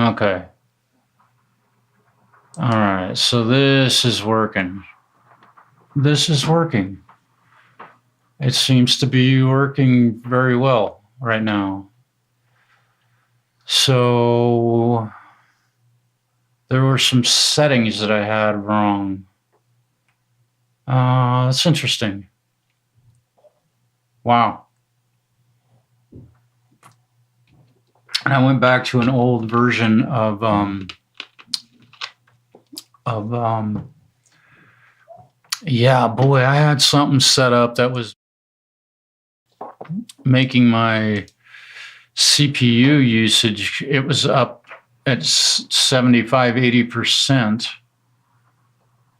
Okay. All right. So this is working. This is working. It seems to be working very well right now. So there were some settings that I had wrong. That's interesting. Wow. And I went back to an old version of yeah, boy, I had something set up that was making my CPU usage, it was up at 75, 80%.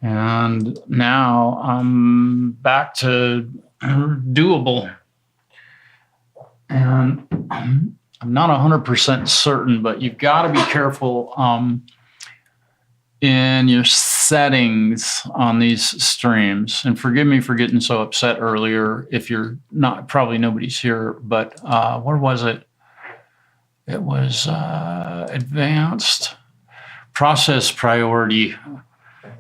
And now I'm back to doable. And I'm not 100% certain, but you've got to be careful in your settings on these streams. And forgive me for getting so upset earlier. If you're not, probably nobody's here, but where was it? It was advanced process priority.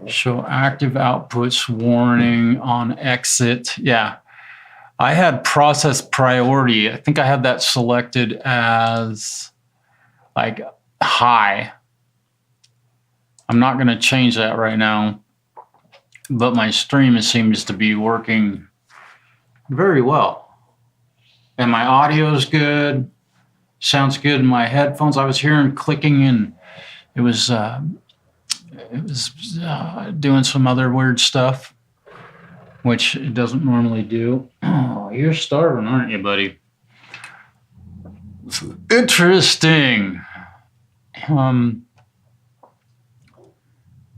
Show active outputs warning on exit. Yeah, I had process priority. I think I had that selected as like high. I'm not going to change that right now, but my stream seems to be working very well. And my audio is good. Sounds good in my headphones. I was hearing clicking and it was doing some other weird stuff, which it doesn't normally do. Oh, you're starving, aren't you, buddy? Interesting.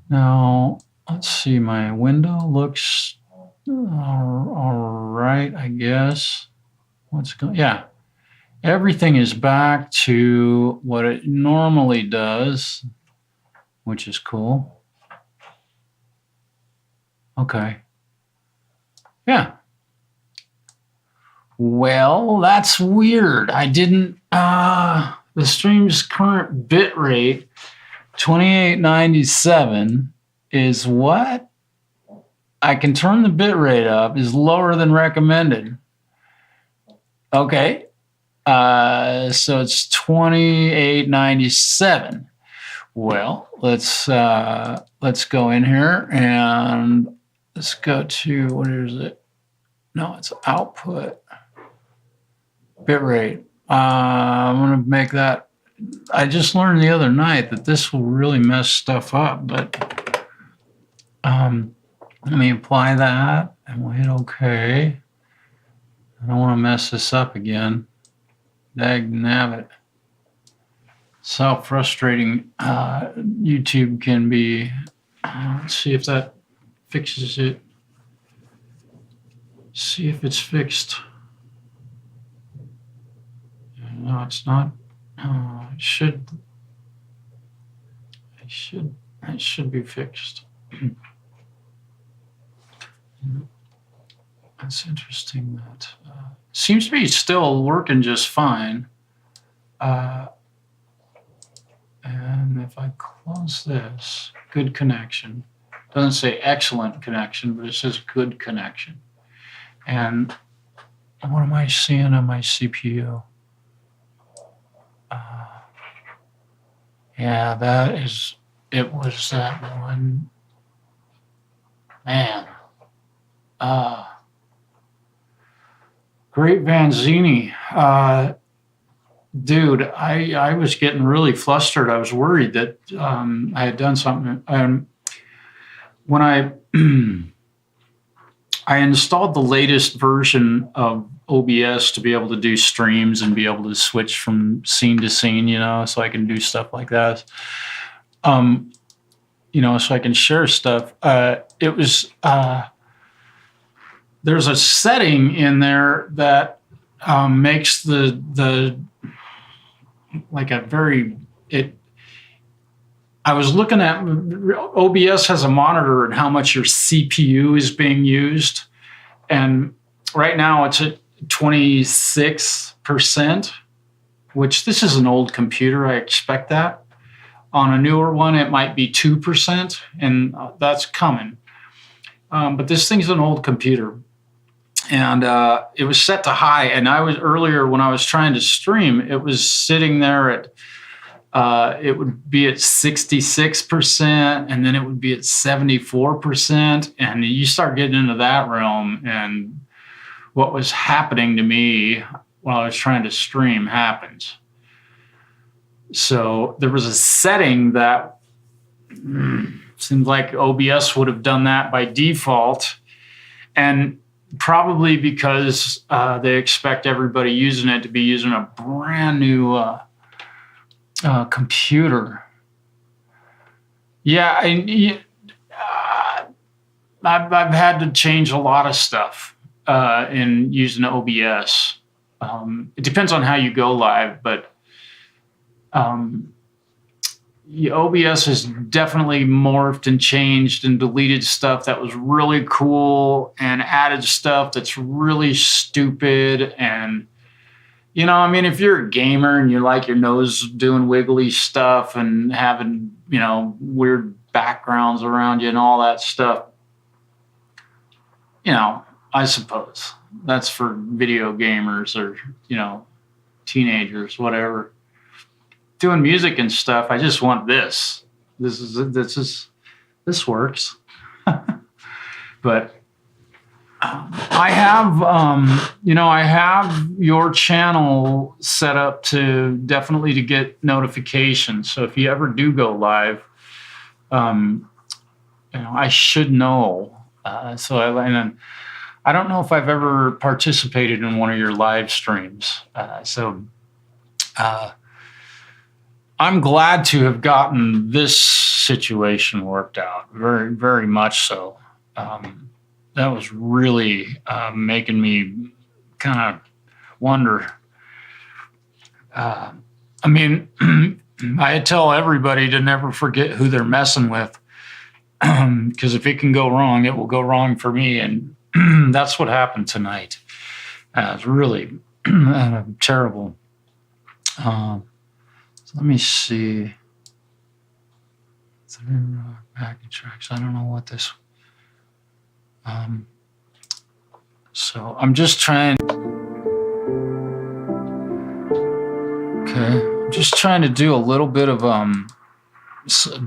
Now, let's see, my window looks all right, I guess. What's going, yeah. Everything is back to what it normally does, which is cool. Okay. Yeah. Well, that's weird. I didn't, the stream's current bit rate, 2897, is what? I can turn the bit rate up, is lower than recommended. Okay. So it's 2897. Well, let's go in here and let's go to, what is it? No, it's output bitrate. I'm going to make that. I just learned the other night that this will really mess stuff up, but let me apply that and we'll hit OK. I don't want to mess this up again. Dag nabbit. It's how frustrating YouTube can be. Let's see if that fixes it. See if it's fixed. No, it's not. It should be fixed. That's interesting. That seems to be still working just fine. And if I close this, good connection. Doesn't say excellent connection, but it says good connection. And what am I seeing on my CPU? Yeah, that is, it was that one. Man. Great Vanzini. Dude, I was getting really flustered. I was worried that I had done something. When I installed the latest version of OBS to be able to do streams and be able to switch from scene to scene, you know, so I can do stuff like that. You know, so I can share stuff. It was, there's a setting in there that makes the like a very, I was looking at, OBS has a monitor and how much your CPU is being used. And right now it's at 26%, which this is an old computer. I expect that. On a newer one, it might be 2%, and that's coming. But this thing's an old computer, and it was set to high. And I was earlier when I was trying to stream, it was sitting there at it would be at 66%, and then it would be at 74%, and you start getting into that realm, and what was happening to me while I was trying to stream happens. So there was a setting that seemed like OBS would have done that by default, and probably because they expect everybody using it to be using a brand new computer. Yeah, I've had to change a lot of stuff in using OBS. It depends on how you go live, but OBS has definitely morphed and changed and deleted stuff that was really cool and added stuff that's really stupid. And, you know, I mean, if you're a gamer and you like your nose doing wiggly stuff and having, you know, weird backgrounds around you and all that stuff, you know, I suppose that's for video gamers or, you know, teenagers, whatever. Doing music and stuff, I just want this. This works. But I have, I have your channel set up to definitely to get notifications. So if you ever do go live, I should know. I don't know if I've ever participated in one of your live streams. I'm glad to have gotten this situation worked out, very, very much so. That was really making me kind of wonder. I tell everybody to never forget who they're messing with, because if it can go wrong, it will go wrong for me. And that's what happened tonight. It's really terrible. Let me see. Backing tracks. I don't know what this. So I'm just trying. Okay, I'm just trying to do a little bit of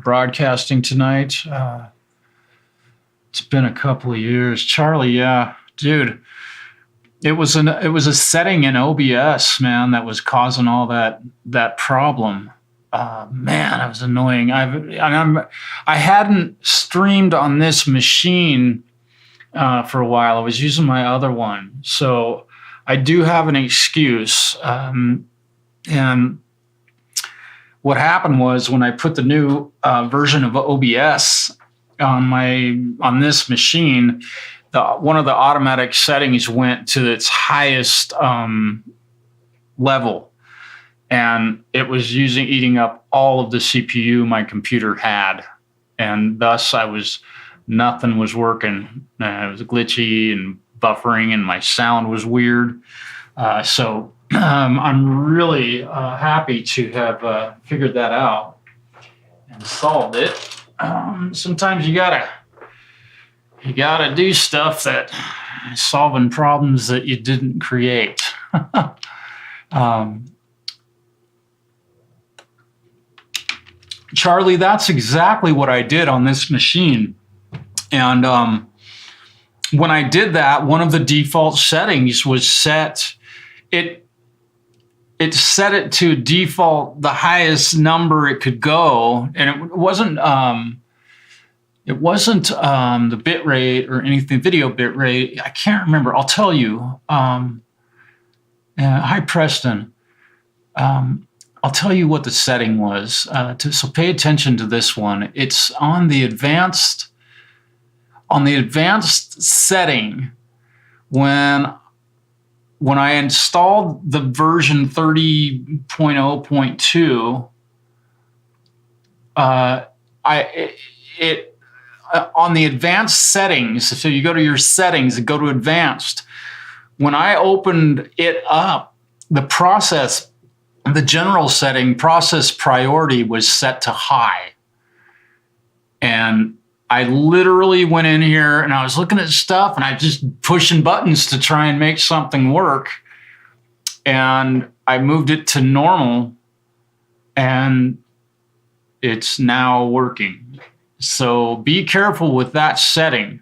broadcasting tonight. It's been a couple of years, Charlie. Yeah, dude. It was a setting in OBS, man, that was causing all that problem. Man, it was annoying. I hadn't streamed on this machine for a while. I was using my other one, so I do have an excuse. And what happened was when I put the new version of OBS on this machine, one of the automatic settings went to its highest level, and it was eating up all of the CPU my computer had, and thus nothing was working. It was glitchy and buffering, and my sound was weird. So I'm really happy to have figured that out and solved it. Sometimes you gotta do stuff that solving problems that you didn't create. Charlie, that's exactly what I did on this machine. And when I did that, one of the default settings was set. It set it to default the highest number it could go, and it wasn't. It wasn't the bit rate or anything, video bit rate. I can't remember. I'll tell you. Hi, Preston. I'll tell you what the setting was. So pay attention to this one. It's on the advanced setting. When I installed the version 30.0.2, on the advanced settings, so you go to your settings and go to advanced. When I opened it up, the process the general setting, process priority was set to high. And I literally went in here and I was looking at stuff and I just pushing buttons to try and make something work. And I moved it to normal and it's now working. So be careful with that setting.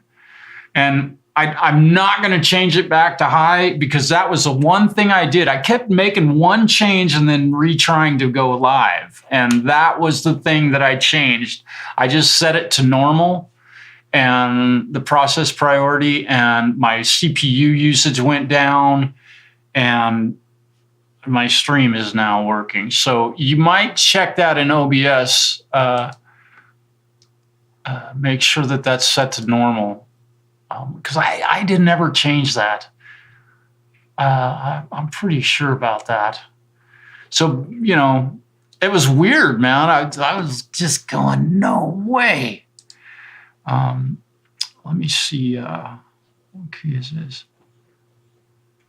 And I'm not going to change it back to high because that was the one thing I did. I kept making one change and then retrying to go live. And that was the thing that I changed. I just set it to normal and the process priority, and my CPU usage went down and my stream is now working. So you might check that in OBS. Make sure that that's set to normal. Because I didn't ever change that. I'm pretty sure about that. So, you know, it was weird, man. I was just going, no way. Let me see. What key is this?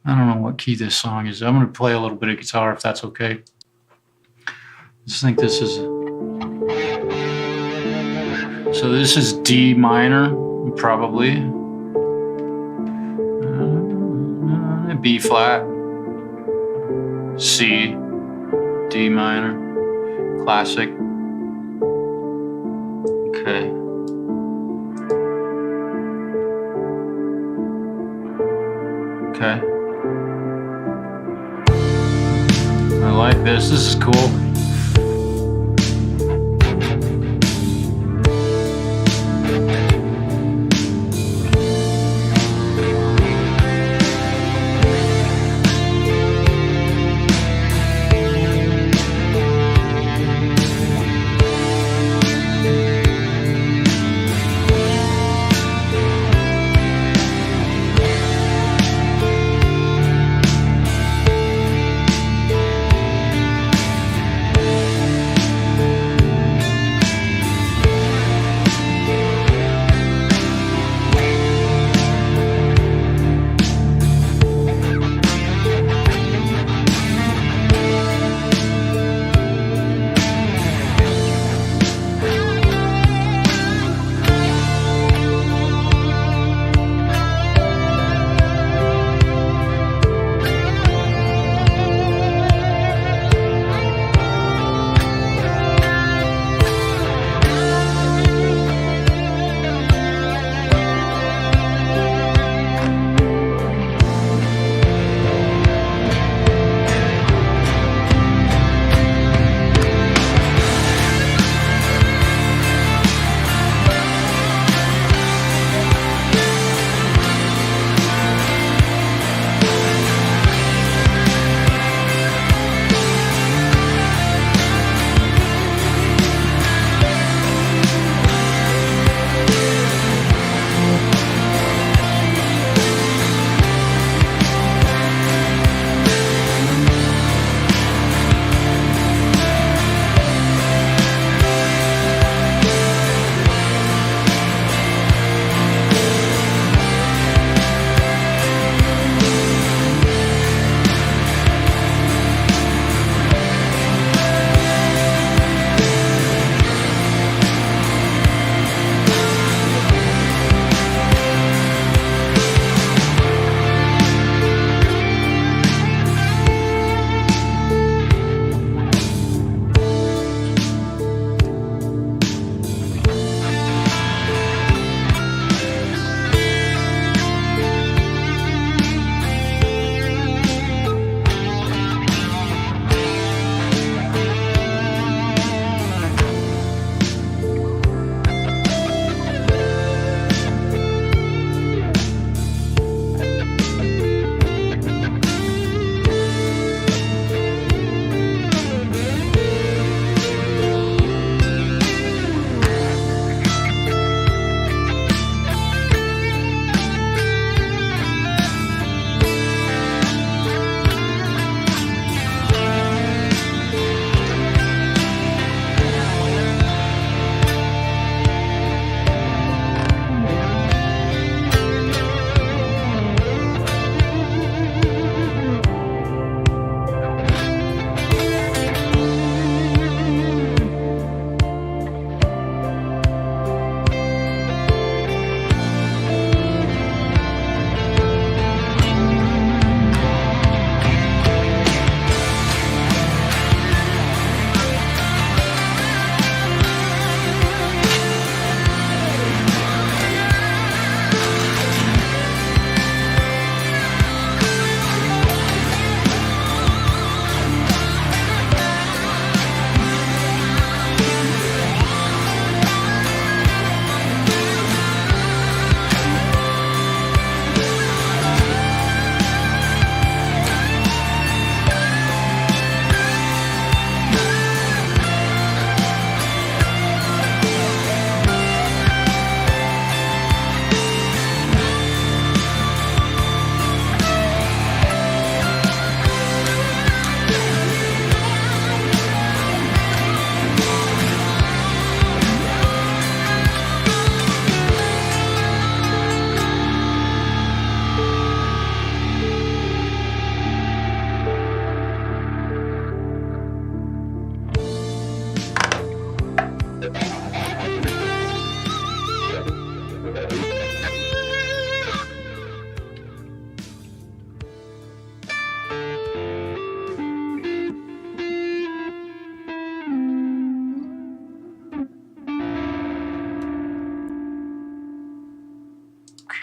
I don't know what key this song is. I'm going to play a little bit of guitar if that's okay. I just think this is... So this is D minor, probably. B flat, C, D minor, classic. Okay. Okay. I like this. This is cool.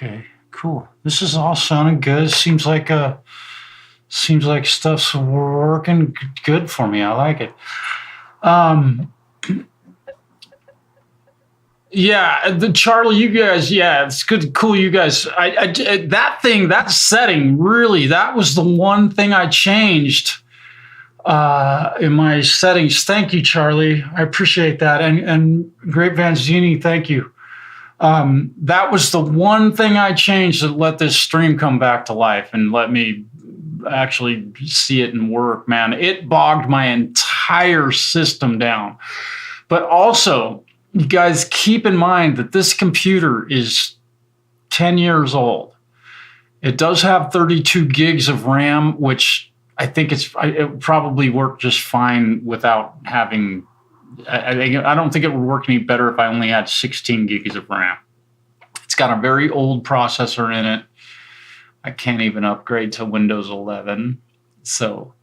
Okay, cool. This is all sounding good. Seems like stuff's working good for me. I like it. Yeah, the Charlie, you guys, yeah, it's good, cool. You guys, that setting, really, that was the one thing I changed in my settings. Thank you, Charlie. I appreciate that. And Great Vanzini, thank you. That was the one thing I changed that let this stream come back to life and let me actually see it and work, man. It bogged my entire system down. But also, you guys keep in mind that this computer is 10 years old. It does have 32 gigs of RAM, which I think it probably worked just fine without having, I don't think it would work any better if I only had 16 gigs of RAM. It's got a very old processor in it. I can't even upgrade to Windows 11. So,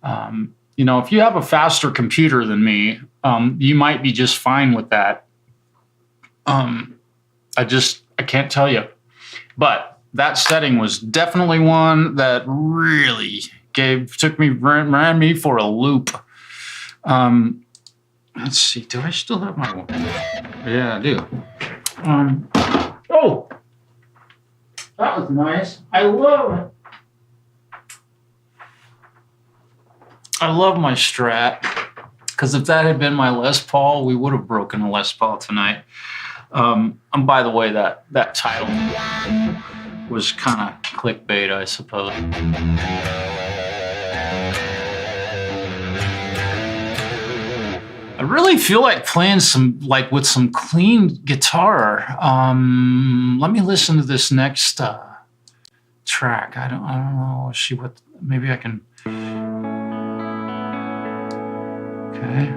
if you have a faster computer than me, you might be just fine with that. I can't tell you. But that setting was definitely one that really ran me for a loop. Let's see. Do I still have my one? Yeah, I do. Oh, that was nice. I love my Strat, because if that had been my Les Paul, we would have broken a Les Paul tonight. And by the way, that title was kind of clickbait, I suppose. I really feel like playing with some clean guitar. Let me listen to this next track. I don't know. Maybe I can. Okay.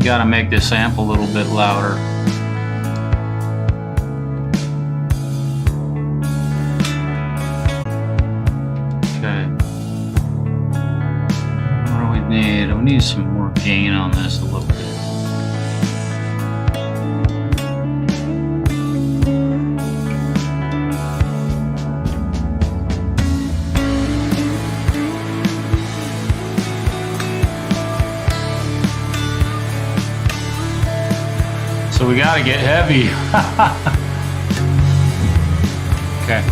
Got to make this amp a little bit louder. Okay. What do we need? We need some more gain on this a little bit. So we got to get heavy. Okay.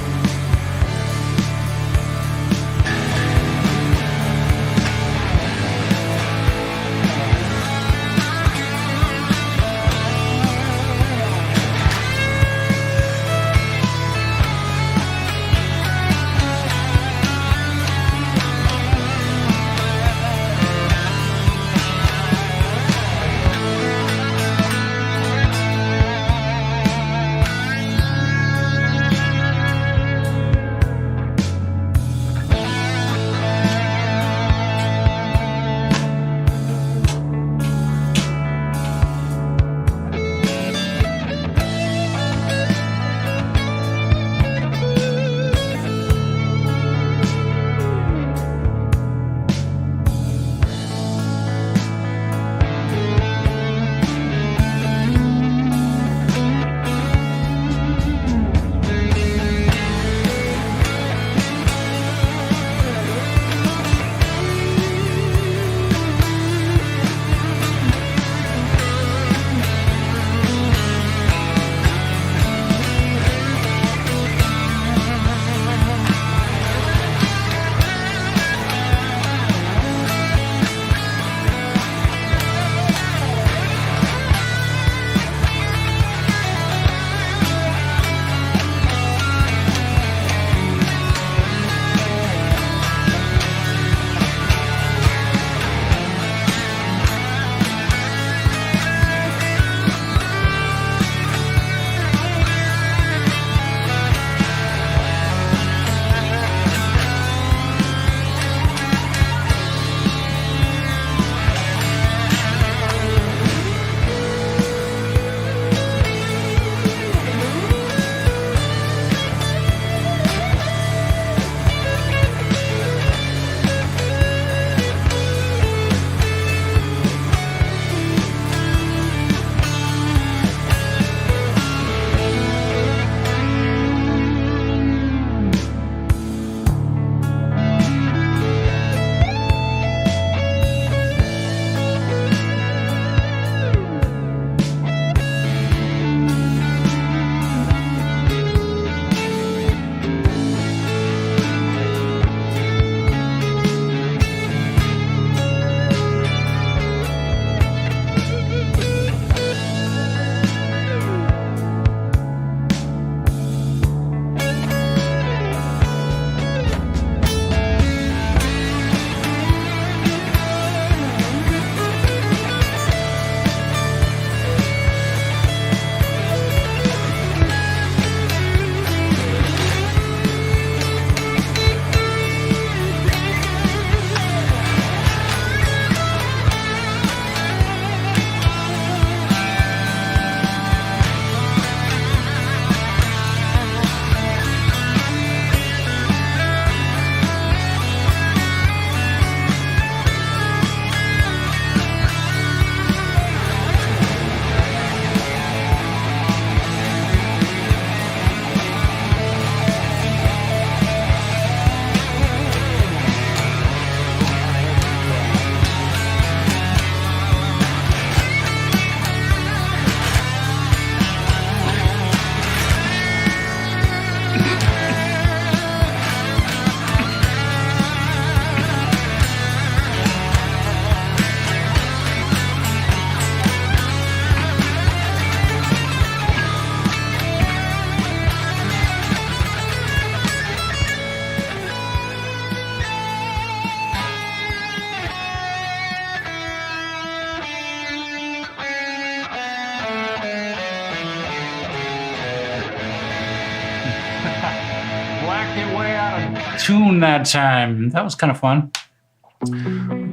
tune that time. That was kind of fun.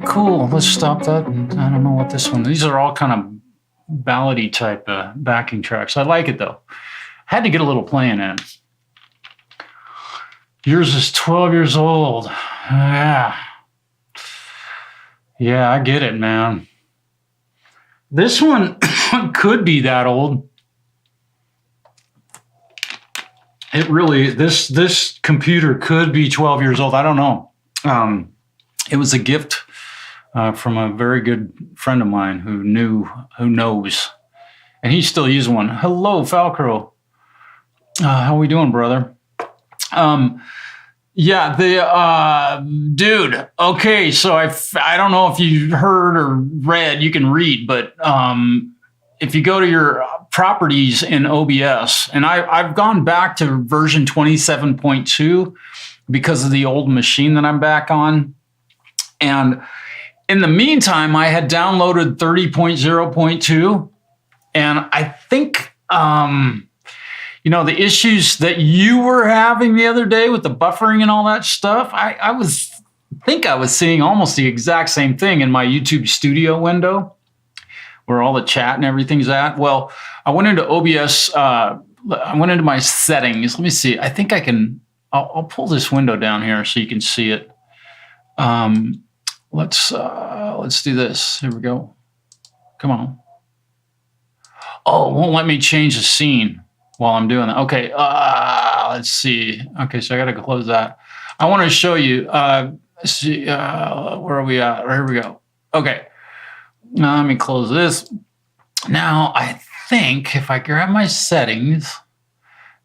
Cool. Let's stop that. I don't know what this one. These are all kind of ballady type backing tracks. I like it though. Had to get a little playing in. Yours is 12 years old. Yeah. Yeah, I get it, man. This one could be that old. It really, this computer could be 12 years old. I don't know. It was a gift from a very good friend of mine who knows, and he's still using one. Hello, Falcro. How we doing, brother? Yeah, dude. Okay, so I don't know if you heard or read. You can read, but if you go to your properties in OBS, and I've gone back to version 27.2 because of the old machine that I'm back on, and in the meantime, I had downloaded 30.0.2, and I think the issues that you were having the other day with the buffering and all that stuff, I was seeing almost the exact same thing in my YouTube studio window where all the chat and everything's at. Well, I went into OBS, I went into my settings. Let me see. I think I'll pull this window down here so you can see it. Let's do this. Here we go. Come on. Oh, it won't let me change the scene while I'm doing that. Okay, let's see. Okay, so I got to close that. I want to show you. Let's see, where are we at? Here we go. Okay, now let me close this. Now I think if I grab my settings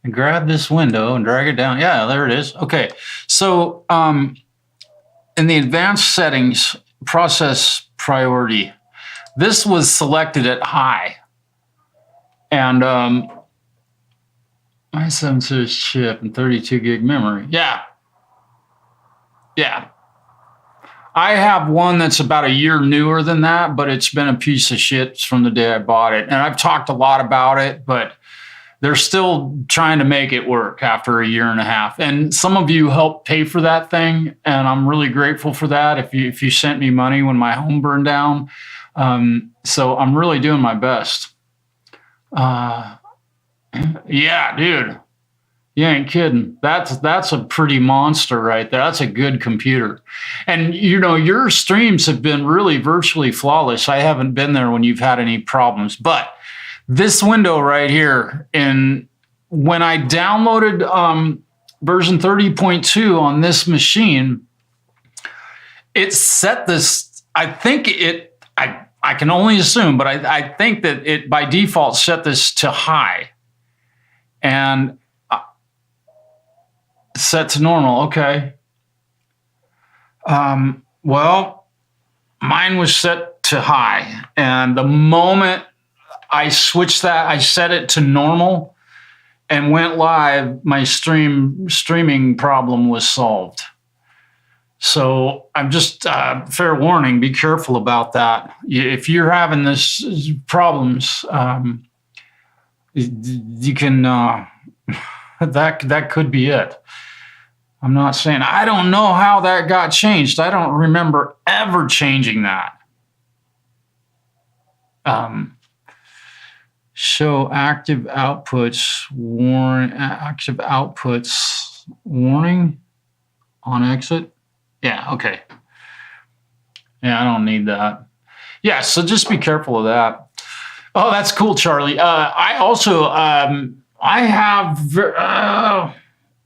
and grab this window and drag it down, yeah, there it is. Okay, so in the advanced settings, process priority, this was selected at high, and i7 series chip and 32 gig memory. Yeah. I have one that's about a year newer than that, but it's been a piece of shit from the day I bought it. And I've talked a lot about it, but they're still trying to make it work after a year and a half. And some of you helped pay for that thing, and I'm really grateful for that. If you sent me money when my home burned down. So I'm really doing my best. Yeah, dude, you ain't kidding. That's a pretty monster right there. That's a good computer. And your streams have been really virtually flawless. I haven't been there when you've had any problems, but this window right here, and when I downloaded version 30.2 on this machine, it set this, I can only assume, but I think that it by default set this to high. And set to normal. Okay. Well, mine was set to high. And the moment I switched that, I set it to normal and went live, my streaming problem was solved. So I'm just, fair warning, be careful about that. If you're having this problems, you can, that could be it. I'm not saying, I don't know how that got changed. I don't remember ever changing that. Show active outputs, warning on exit. Yeah, okay. Yeah, I don't need that. Yeah, so just be careful of that. Oh, that's cool, Charlie. I also, I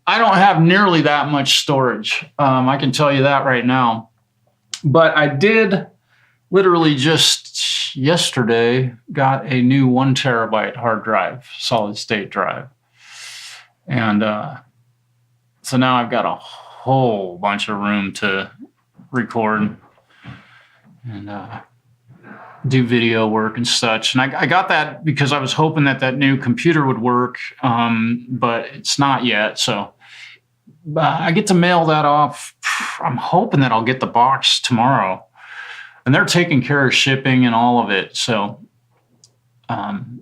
don't have nearly that much storage. I can tell you that right now. But I did literally just yesterday got a new 1 terabyte hard drive, solid state drive. And so now I've got a whole bunch of room to record and do video work and such. And I got that because I was hoping that new computer would work, but it's not yet. So I get to mail that off. I'm hoping that I'll get the box tomorrow. And they're taking care of shipping and all of it. So, and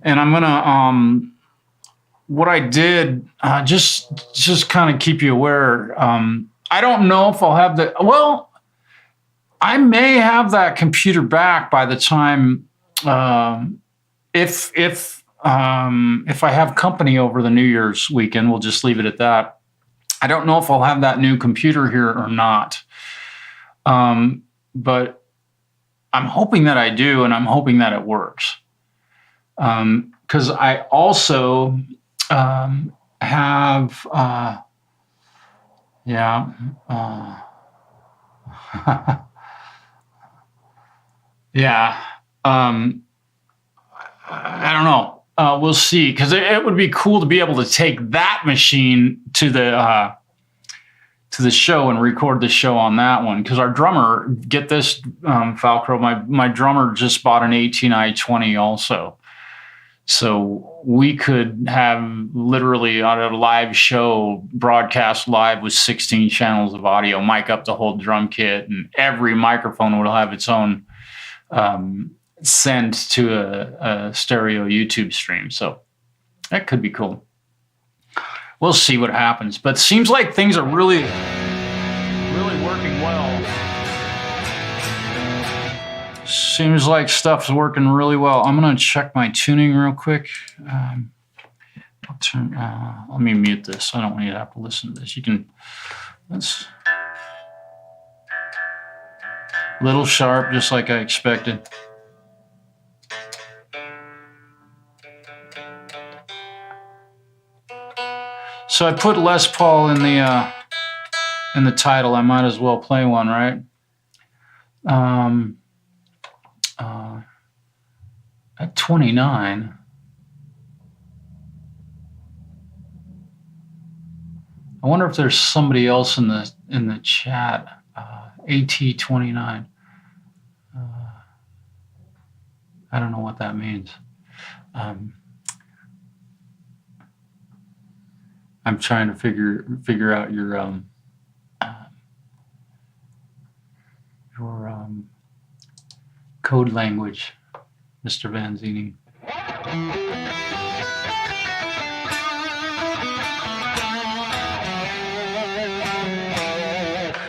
I'm going to what I did, just kind of keep you aware. I don't know if I'll have I may have that computer back by the time, if I have company over the New Year's weekend. We'll just leave it at that. I don't know if I'll have that new computer here or not. But I'm hoping that I do, and I'm hoping that it works. Because I also have, yeah, yeah. I don't know. We'll see. Because it would be cool to be able to take that machine to the show and record the show on that one. Because our drummer, get this, Falcro, my drummer just bought an 18i20 also. So we could have literally on a live show, broadcast live with 16 channels of audio, mic up the whole drum kit, and every microphone will have its own send to a stereo YouTube stream. So that could be cool. We'll see what happens. But it seems like things are really, really working well. Seems like stuff's working really well. I'm going to check my tuning real quick. Let me mute this. I don't want you to have to listen to this. You can, that's a little sharp, just like I expected. So I put Les Paul in the title. I might as well play one, right? At 29, I wonder if there's somebody else in the chat. AT29. I don't know what that means. I'm trying to figure out your code language, Mr. Vanzini.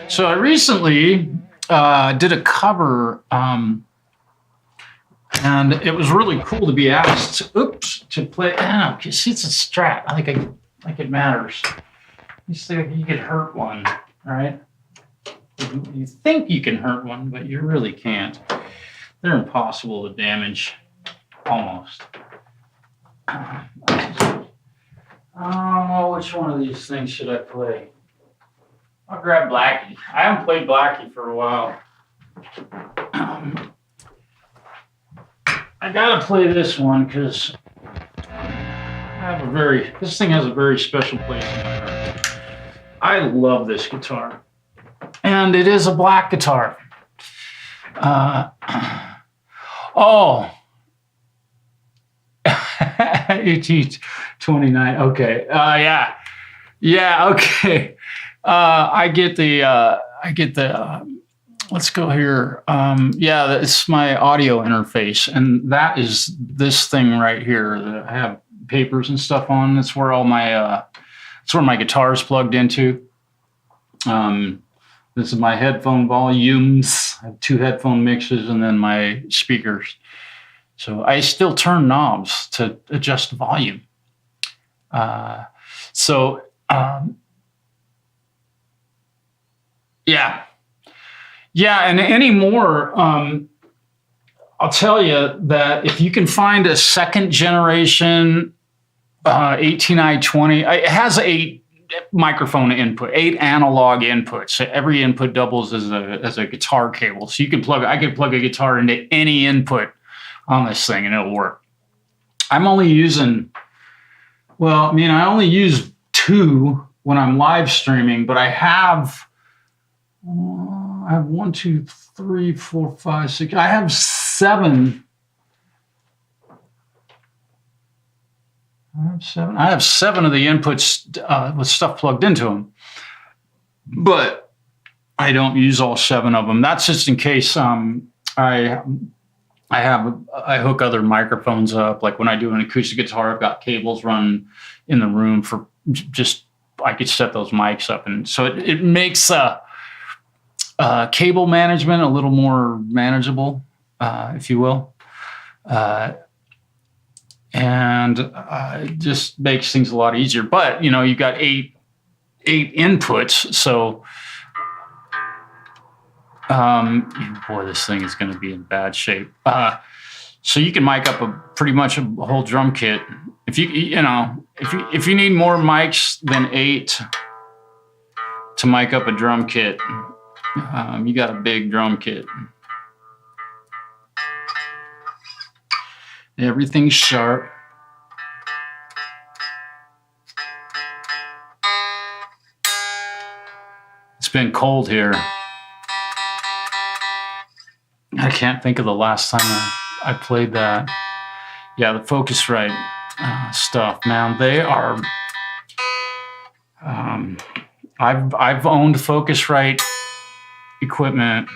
So I recently did a cover, and it was really cool to be asked, to play. See, it's a Strat. I think it matters. You think you could hurt one, right? You think you can hurt one, but you really can't. They're impossible to damage, almost. I don't know which one of these things should I play. I'll grab Blackie. I haven't played Blackie for a while. I gotta play this one because this thing has a very special place in my heart. I love this guitar. And it is a black guitar. AT29. Okay. Yeah. Okay. I get the. Let's go here. It's my audio interface, and that is this thing right here that I have papers and stuff on. That's where all my guitar is plugged into. This is my headphone volumes. I have 2 headphone mixes and then my speakers. So I still turn knobs to adjust volume. And anymore, I'll tell you that if you can find a second generation 18i20, it has 8 microphone input, 8 analog inputs. So every input doubles as a guitar cable. So I could plug a guitar into any input on this thing and it'll work. I'm only using, I only use 2 when I'm live streaming, but I have 1, 2, 3, 4, 5, 6. I have 7. I have 7 of the inputs with stuff plugged into them, but I don't use all 7 of them. That's just in case I I hook other microphones up. Like when I do an acoustic guitar, I've got cables run in the room for just, I could set those mics up. And so it makes cable management a little more manageable, if you will. And it just makes things a lot easier. But, you know, you got eight inputs. So, boy, this thing is going to be in bad shape. So you can mic up pretty much a whole drum kit. If you need more mics than 8 to mic up a drum kit, you got a big drum kit. Everything's sharp. It's been cold here. I can't think of the last time I played that. Yeah, the Focusrite stuff, man. They are. I've owned Focusrite equipment.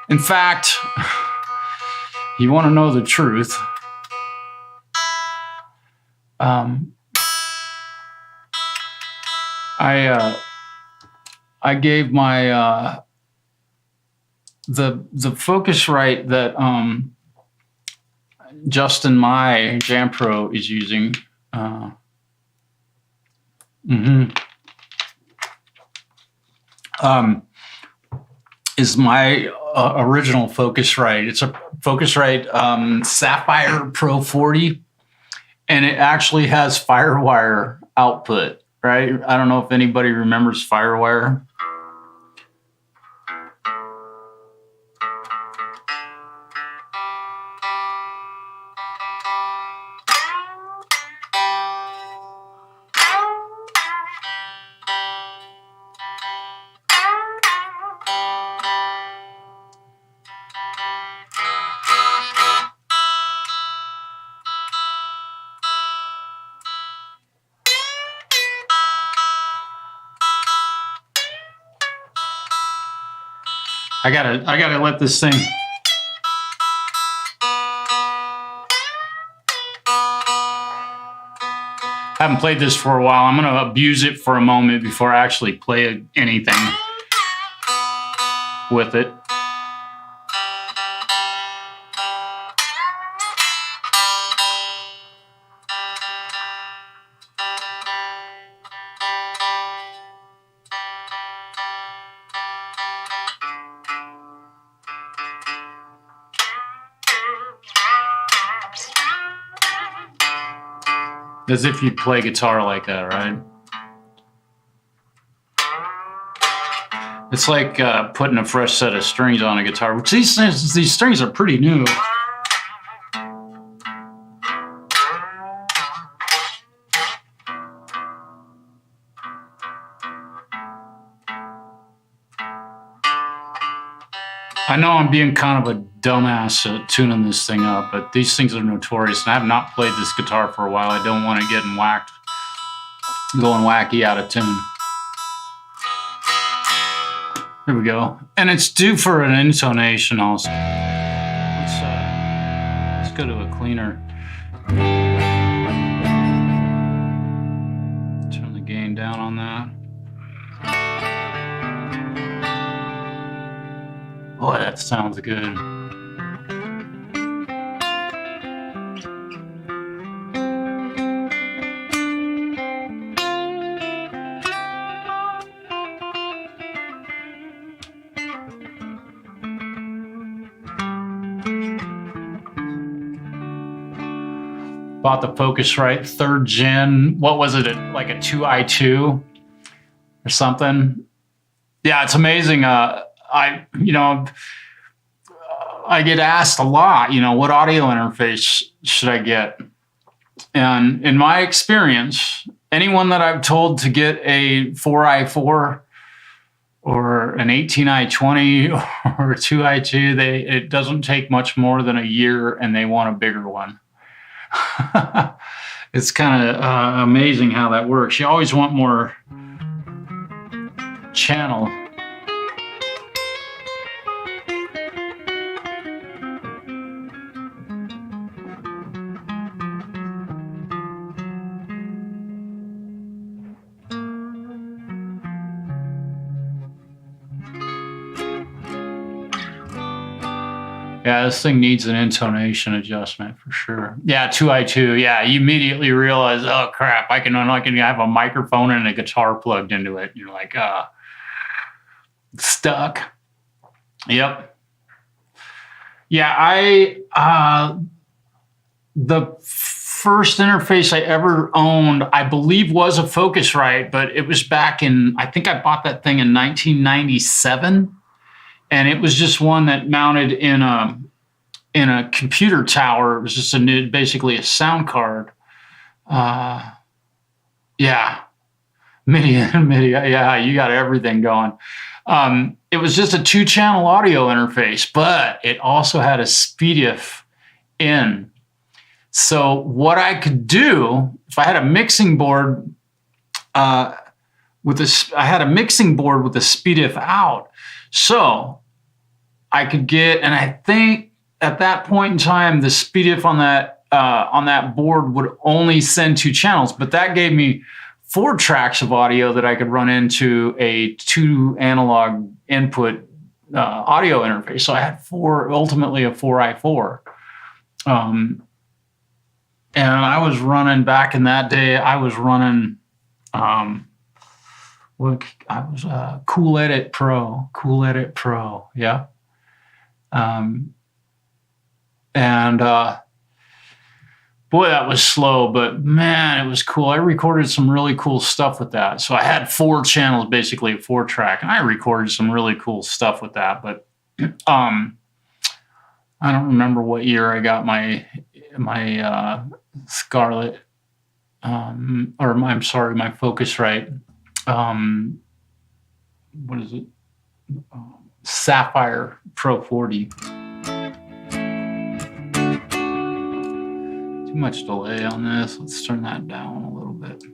In fact, you want to know the truth? I gave my the Focusrite that Justin my Jam Pro is using. Is my original Focusrite. It's a Focusrite Sapphire Pro 40, and it actually has FireWire output, right? I don't know if anybody remembers FireWire. I gotta let this thing. Haven't played this for a while. I'm gonna abuse it for a moment before I actually play anything with it. As if you play guitar like that, right? It's like putting a fresh set of strings on a guitar, which these strings are pretty new. I know I'm being kind of a dumbass at tuning this thing up, but these things are notorious, and I have not played this guitar for a while. I don't want to get going wacky out of tune. Here we go. And it's due for an intonation also. Let's go to a cleaner. Turn the gain down on that. Boy, that sounds good. Bought the Focusrite 3rd gen. What was it? Like a 2i2 or something? Yeah, it's amazing. I get asked a lot, what audio interface should I get? And in my experience, anyone that I've told to get a 4i4 or an 18i20 or a 2i2, it doesn't take much more than a year and they want a bigger one. It's kind of amazing how that works. You always want more channel. Yeah, this thing needs an intonation adjustment for sure. Yeah, 2i2. Yeah, you immediately realize, oh crap, I can have a microphone and a guitar plugged into it. You're like, stuck. Yep. Yeah, the first interface I ever owned, I believe, was a Focusrite, but it was back in, I think I bought that thing in 1997. And it was just one that mounted in a computer tower. It was just basically a sound card. Yeah, MIDI. Yeah, you got everything going. It was just a 2-channel audio interface, but it also had a SPDIF in. So what I could do, if I had a mixing board I had a mixing board with a SPDIF out. So I could get, and I think at that point in time, the SPDIF on that board would only send 2 channels, but that gave me 4 tracks of audio that I could run into a 2 analog input audio interface. So I had ultimately a 4i4. And I was running, back in that day, I was running, Cool Edit Pro, yeah. Boy, that was slow, but man, it was cool. I recorded some really cool stuff with that. So I had 4 channels, basically a 4-track, and I recorded some really cool stuff with that. But I don't remember what year I got my Scarlett, my Focusrite. What is it? Sapphire Pro 40. Too much delay on this. Let's turn that down a little bit.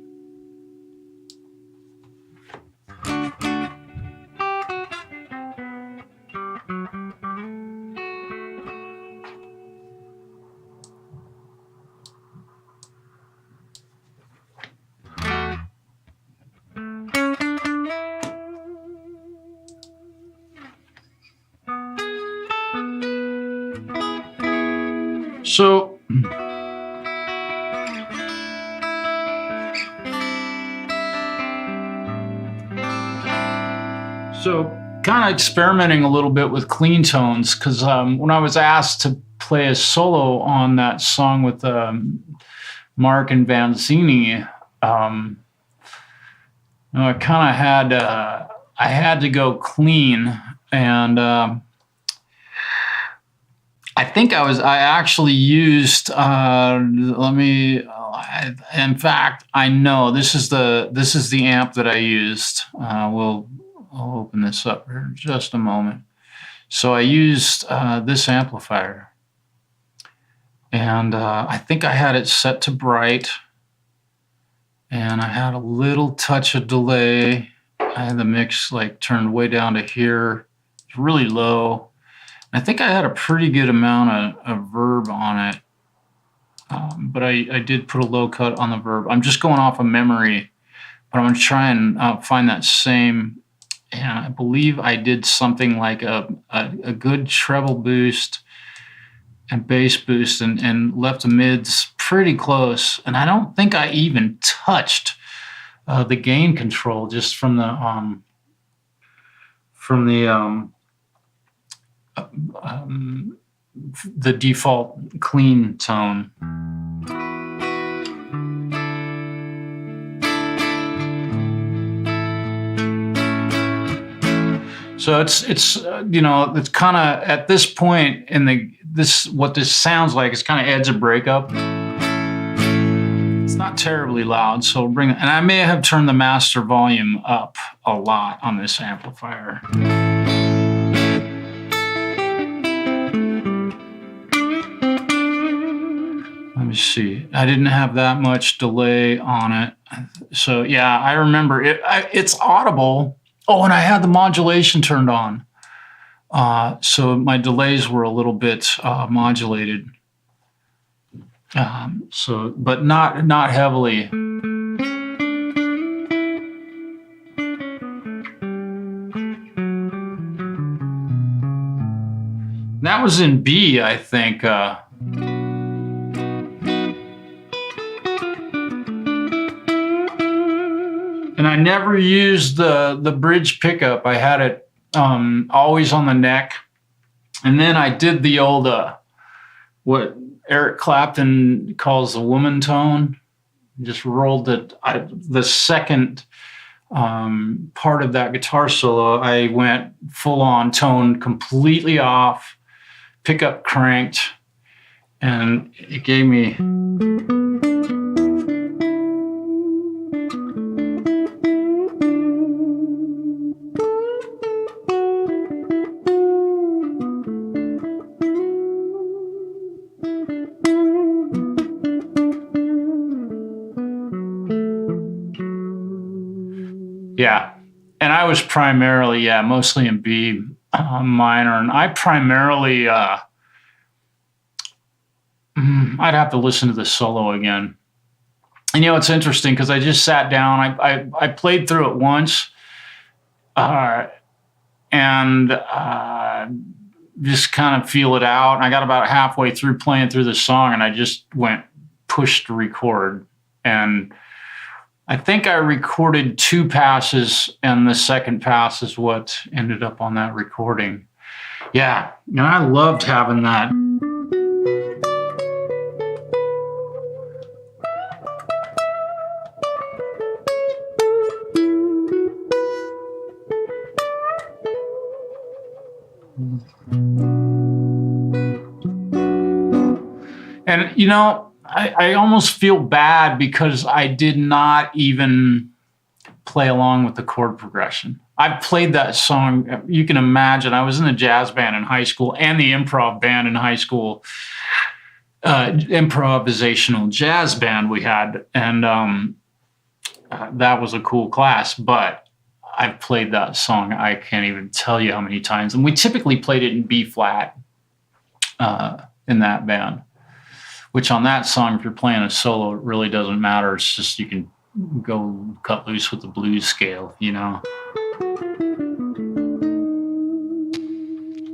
So kind of experimenting a little bit with clean tones, because when I was asked to play a solo on that song with Mark and Vanzini, I kind of had to go clean, and I think I actually used, in fact, I know this is the amp that I used. I'll open this up here in just a moment. So I used this amplifier, and I think I had it set to bright, and I had a little touch of delay. I had the mix turned way down to here. It's really low. I think I had a pretty good amount of verb on it, but I did put a low cut on the verb. I'm just going off of memory, but I'm going to try and find that same. And I believe I did something like a good treble boost and bass boost, and left the mids pretty close. And I don't think I even touched the gain control, just from the default clean tone. So it's kind of at this point in what this sounds like, it's kind of edge of breakup. It's not terribly loud, so and I may have turned the master volume up a lot on this amplifier. Let me see. I didn't have that much delay on it, so yeah, I remember it. It's audible. Oh, and I had the modulation turned on, so my delays were a little bit modulated. But not heavily. That was in B, I think. And I never used the bridge pickup. I had it always on the neck. And then I did the old, what Eric Clapton calls the woman tone. Just rolled it. The second part of that guitar solo, I went full on tone, completely off, pickup cranked, and it gave me. Yeah. And I was primarily, mostly in B minor. And I primarily, I'd have to listen to the solo again. And, it's interesting because I just sat down. I played through it once and just kind of feel it out. And I got about halfway through playing through the song and I just pushed record. And I think I recorded 2 passes, and the second pass is what ended up on that recording. Yeah, and I loved having that. And, I almost feel bad because I did not even play along with the chord progression. I've played that song. You can imagine I was in the jazz band in high school and the improv band in high school, improvisational jazz band we had. And that was a cool class, but I've played that song. I can't even tell you how many times. And we typically played it in B flat in that band. Which on that song, if you're playing a solo, it really doesn't matter. It's just you can go cut loose with the blues scale,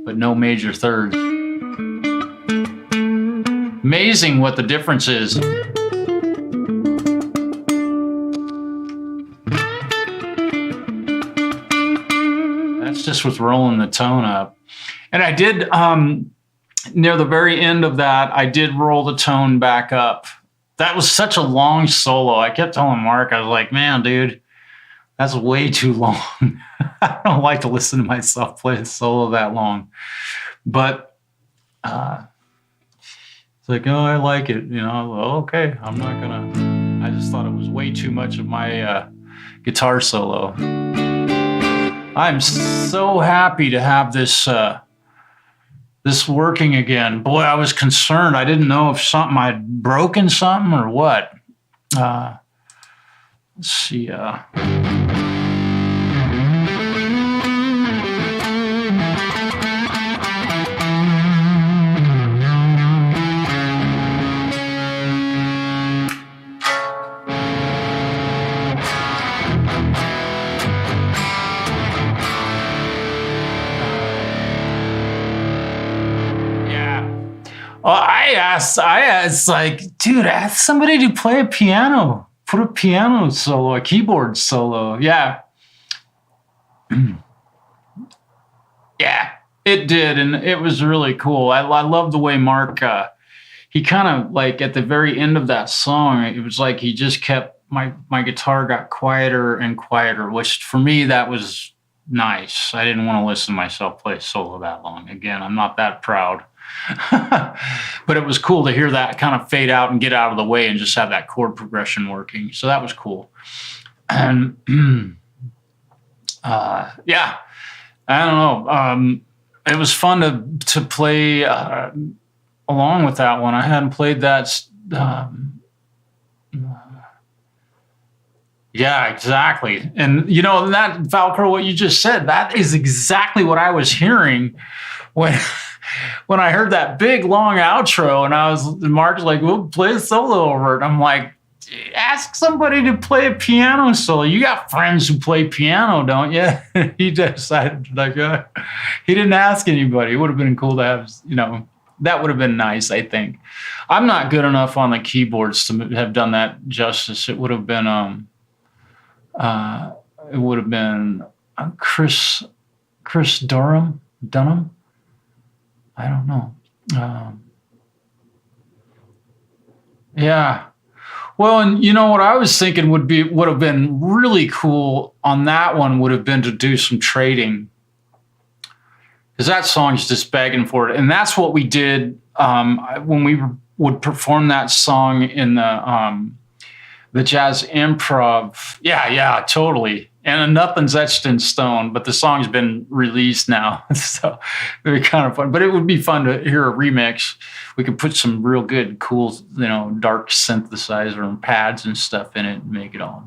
But no major thirds. Amazing what the difference is. That's just with rolling the tone up. And I did... near the very end of that, I did roll the tone back up. That was such a long solo. I kept telling Mark, I was like, man, dude, that's way too long. I don't like to listen to myself play a solo that long. But it's like, oh, I like it. Okay, I'm not going to. I just thought it was way too much of my guitar solo. I'm so happy to have this working again. Boy, I was concerned. I didn't know if I'd broken something or what. Let's see. I asked, like, dude, ask somebody to play a piano. Put a piano solo, a keyboard solo. Yeah. Yeah, it did. And it was really cool. I love the way Mark, he kind of, like, at the very end of that song, it was like he just kept, my guitar got quieter and quieter, which for me, that was nice. I didn't want to listen to myself play solo that long. Again, I'm not that proud. But it was cool to hear that kind of fade out and get out of the way and just have that chord progression working. So that was cool. And yeah, I don't know. It was fun to play along with that one. I hadn't played that. Yeah, exactly. And that Valkyrie, what you just said, that is exactly what I was hearing when I heard that big long outro, and Mark's like, we'll play a solo over it. I'm like, ask somebody to play a piano solo. You got friends who play piano, don't you? He decided, like, he didn't ask anybody. It would have been cool to have, that would have been nice, I think. I'm not good enough on the keyboards to have done that justice. It would have been, Chris Dunham. I don't know. Yeah. Well, and what I was thinking would have been really cool on that one would have been to do some trading, because that song's just begging for it, and that's what we did when we would perform that song in the jazz improv. Yeah, totally. And nothing's etched in stone, but the song's been released now, so it'd be kind of fun. But it would be fun to hear a remix. We could put some real good, cool, dark synthesizer and pads and stuff in it and make it all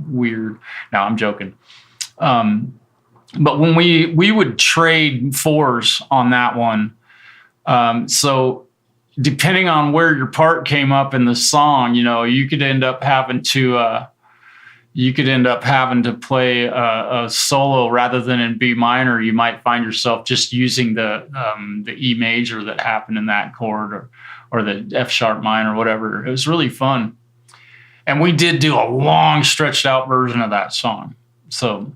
weird. No, I'm joking. But when we would trade fours on that one, so depending on where your part came up in the song, you could end up having to play a solo rather than in B minor. You might find yourself just using the E major that happened in that chord, or the F sharp minor, whatever. It was really fun, and we did do a long, stretched out version of that song. So,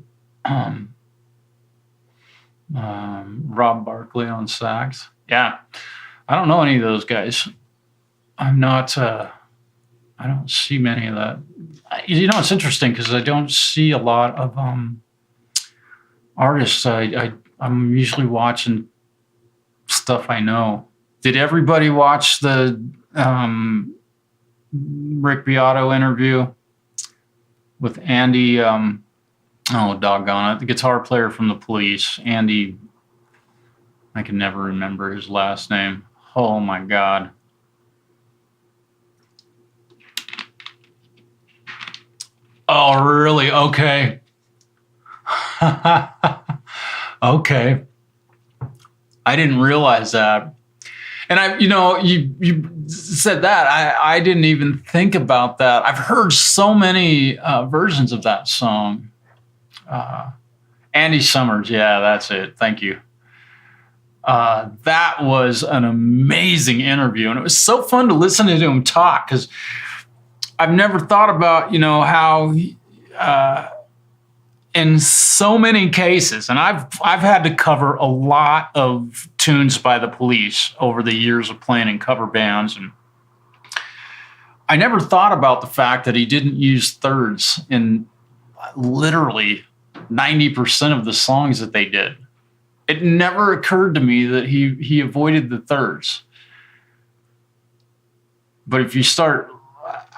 Rob Barkley on sax. Yeah, I don't know any of those guys. I'm not. I don't see many of that. It's interesting because I don't see a lot of artists. I'm usually watching stuff I know. Did everybody watch the Rick Beato interview with Andy? Oh, doggone it! The guitar player from the Police, Andy. I can never remember his last name. Oh my God. Oh, really? Okay. Okay. I didn't realize that. And you said that. I didn't even think about that. I've heard so many versions of that song. Andy Summers. Yeah, that's it. Thank you. That was an amazing interview. And it was so fun to listen to him talk, because I've never thought about, how in so many cases, and I've had to cover a lot of tunes by the Police over the years of playing in cover bands, and I never thought about the fact that he didn't use thirds in literally 90% of the songs that they did. It never occurred to me that he avoided the thirds. But if you start,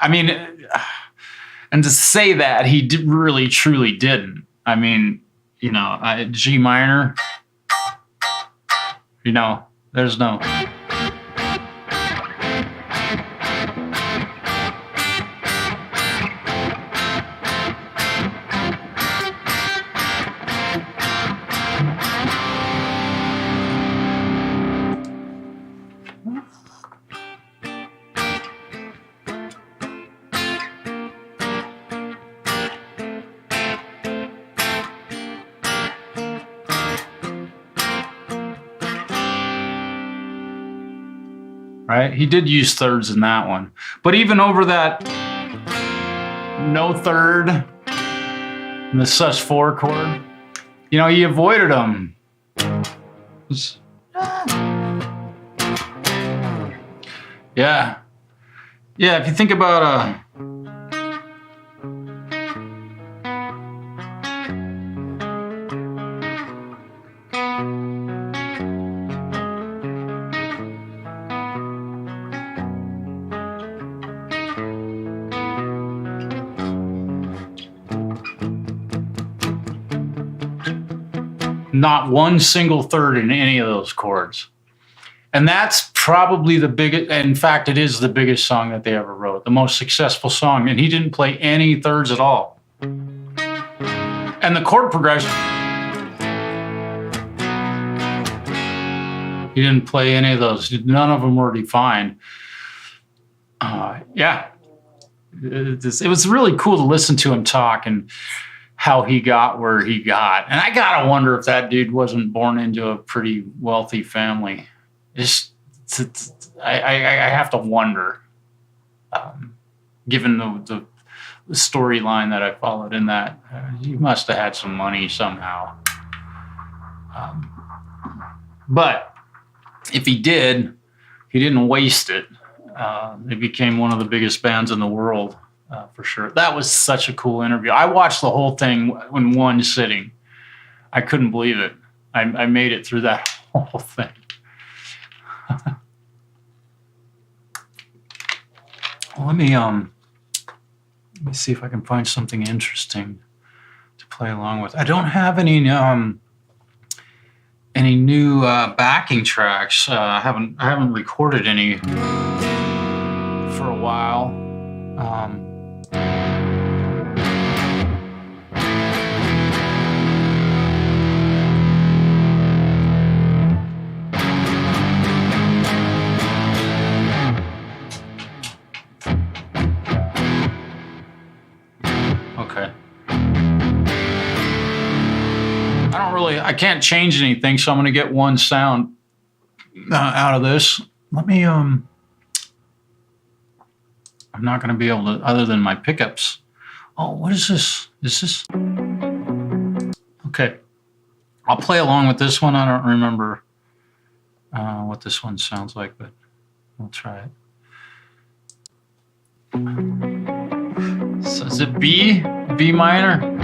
and to say that he really truly didn't. G minor, there's no. Right? He did use thirds in that one. But even over that no third in the sus4 chord, he avoided them. Yeah. Yeah, if you think about not one single third in any of those chords. And that's probably the biggest, in fact, it is the biggest song that they ever wrote, the most successful song. And he didn't play any thirds at all. And the chord progression, he didn't play any of those. None of them were defined. Yeah. it was really cool to listen to him talk and how he got where he got. And I gotta wonder if that dude wasn't born into a pretty wealthy family. I have to wonder, given the storyline that I followed in that, he must have had some money somehow. But if he did, he didn't waste it. They became one of the biggest bands in the world, for sure. That was such a cool interview. I watched the whole thing in one sitting. I couldn't believe it. I made it through that whole thing. Let me see if I can find something interesting to play along with. I don't have any new backing tracks. I haven't recorded any for a while. Okay. I can't change anything, so I'm going to get one sound out of this. Let me, I'm not going to be able to, other than my pickups. Oh, what is this? Is this? Okay. I'll play along with this one. I don't remember what this one sounds like, but we'll try it. So is it B? B minor?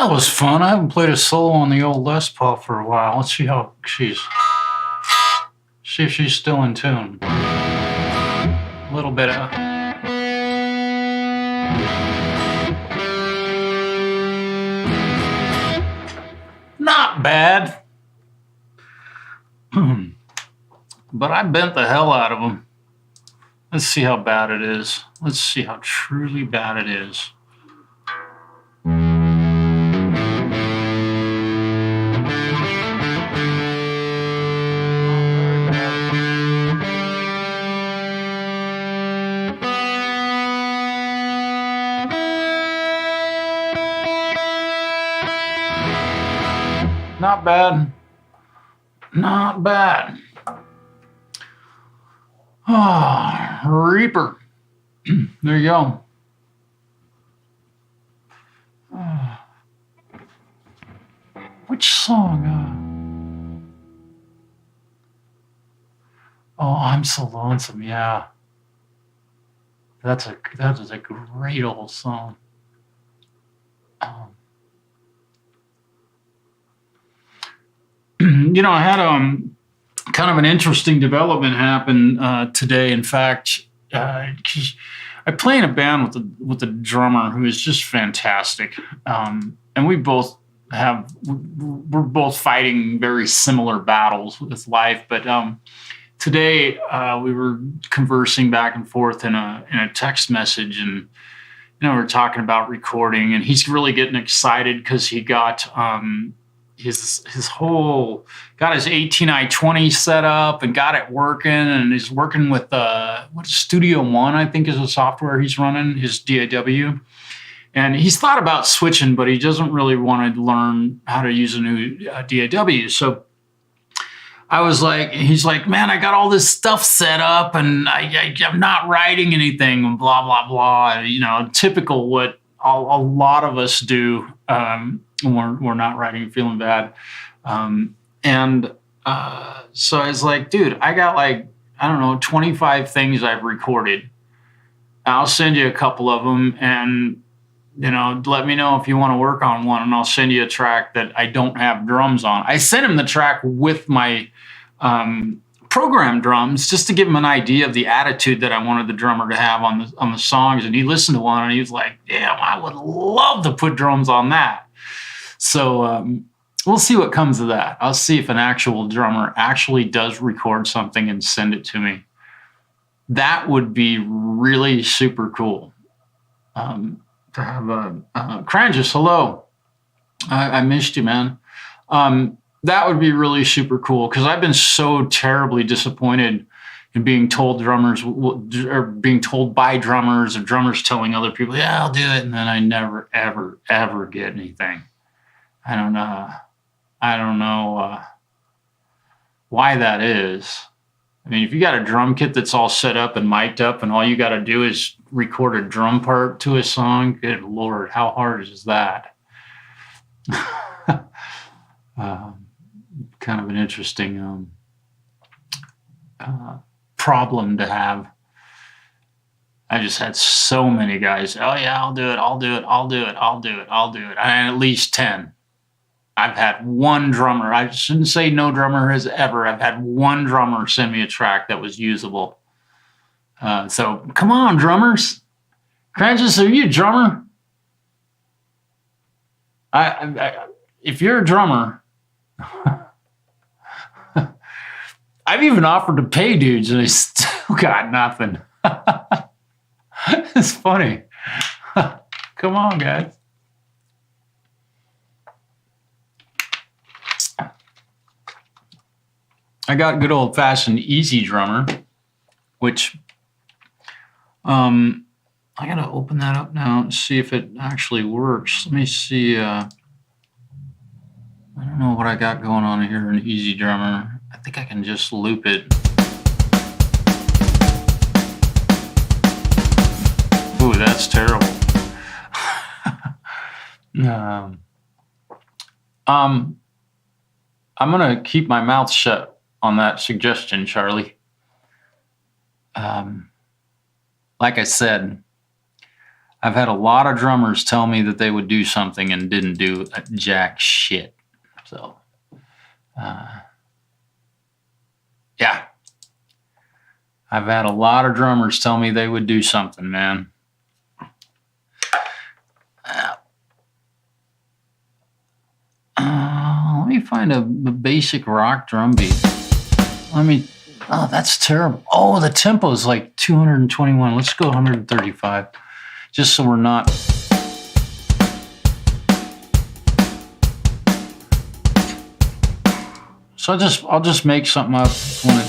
That was fun. I haven't played a solo on the old Les Paul for a while. Let's see how see if she's still in tune. A little bit of. Not bad. But I bent the hell out of them. Let's see how bad it is. Let's see how truly bad it is. Not bad. Not bad. Ah, Reaper. There you go. Which song? Oh, I'm So Lonesome. Yeah. That is a great old song. You know, I had kind of an interesting development happen today. In fact, I play in a band with a drummer who is just fantastic, and we're both fighting very similar battles with life. But today we were conversing back and forth in a text message, and we're talking about recording, and he's really getting excited because he got his 18i20 set up and got it working, and he's working with Studio One, I think, is the software he's running, his DAW. And he's thought about switching, but he doesn't really want to learn how to use a new DAW. So I was like, he's like, man, I got all this stuff set up and I'm not writing anything and blah, blah, blah. Typical what a lot of us do when we're not writing, feeling bad. So I was like, dude, I got 25 things I've recorded. I'll send you a couple of them and, let me know if you want to work on one, and I'll send you a track that I don't have drums on. I sent him the track with my program drums just to give him an idea of the attitude that I wanted the drummer to have on the songs. And he listened to one and he was like, damn, I would love to put drums on that. So we'll see what comes of that. I'll see if an actual drummer actually does record something and send it to me. That would be really super cool. To have Crangus, hello. I missed you, man. That would be really super cool because I've been so terribly disappointed in being told by drummers, or drummers telling other people, yeah, I'll do it. And then I never, ever, ever get anything. I don't know why that is. I mean, if you got a drum kit that's all set up and mic'd up and all you got to do is record a drum part to a song, good Lord, how hard is that? Kind of an interesting problem to have. I just had so many guys, oh yeah, I'll do it. And at least 10. I've had one drummer. I shouldn't say no drummer has ever. I've had one drummer send me a track that was usable. So come on, drummers. Francis, are you a drummer? If you're a drummer, I've even offered to pay dudes and they still got nothing. It's funny. Come on, guys. I got good old fashioned Easy Drummer, which I gotta open that up now and see if it actually works. Let me see. I don't know what I got going on here in Easy Drummer. I think I can just loop it. Ooh, that's terrible. I'm gonna keep my mouth shut on that suggestion, Charlie. Like I said, I've had a lot of drummers tell me that they would do something and didn't do jack shit. So, yeah. I've had a lot of drummers tell me they would do something, man. Let me find a basic rock drum beat. Oh, that's terrible. Oh, the tempo is like 221. Let's go 135. Just so we're not. So I'll just make something up when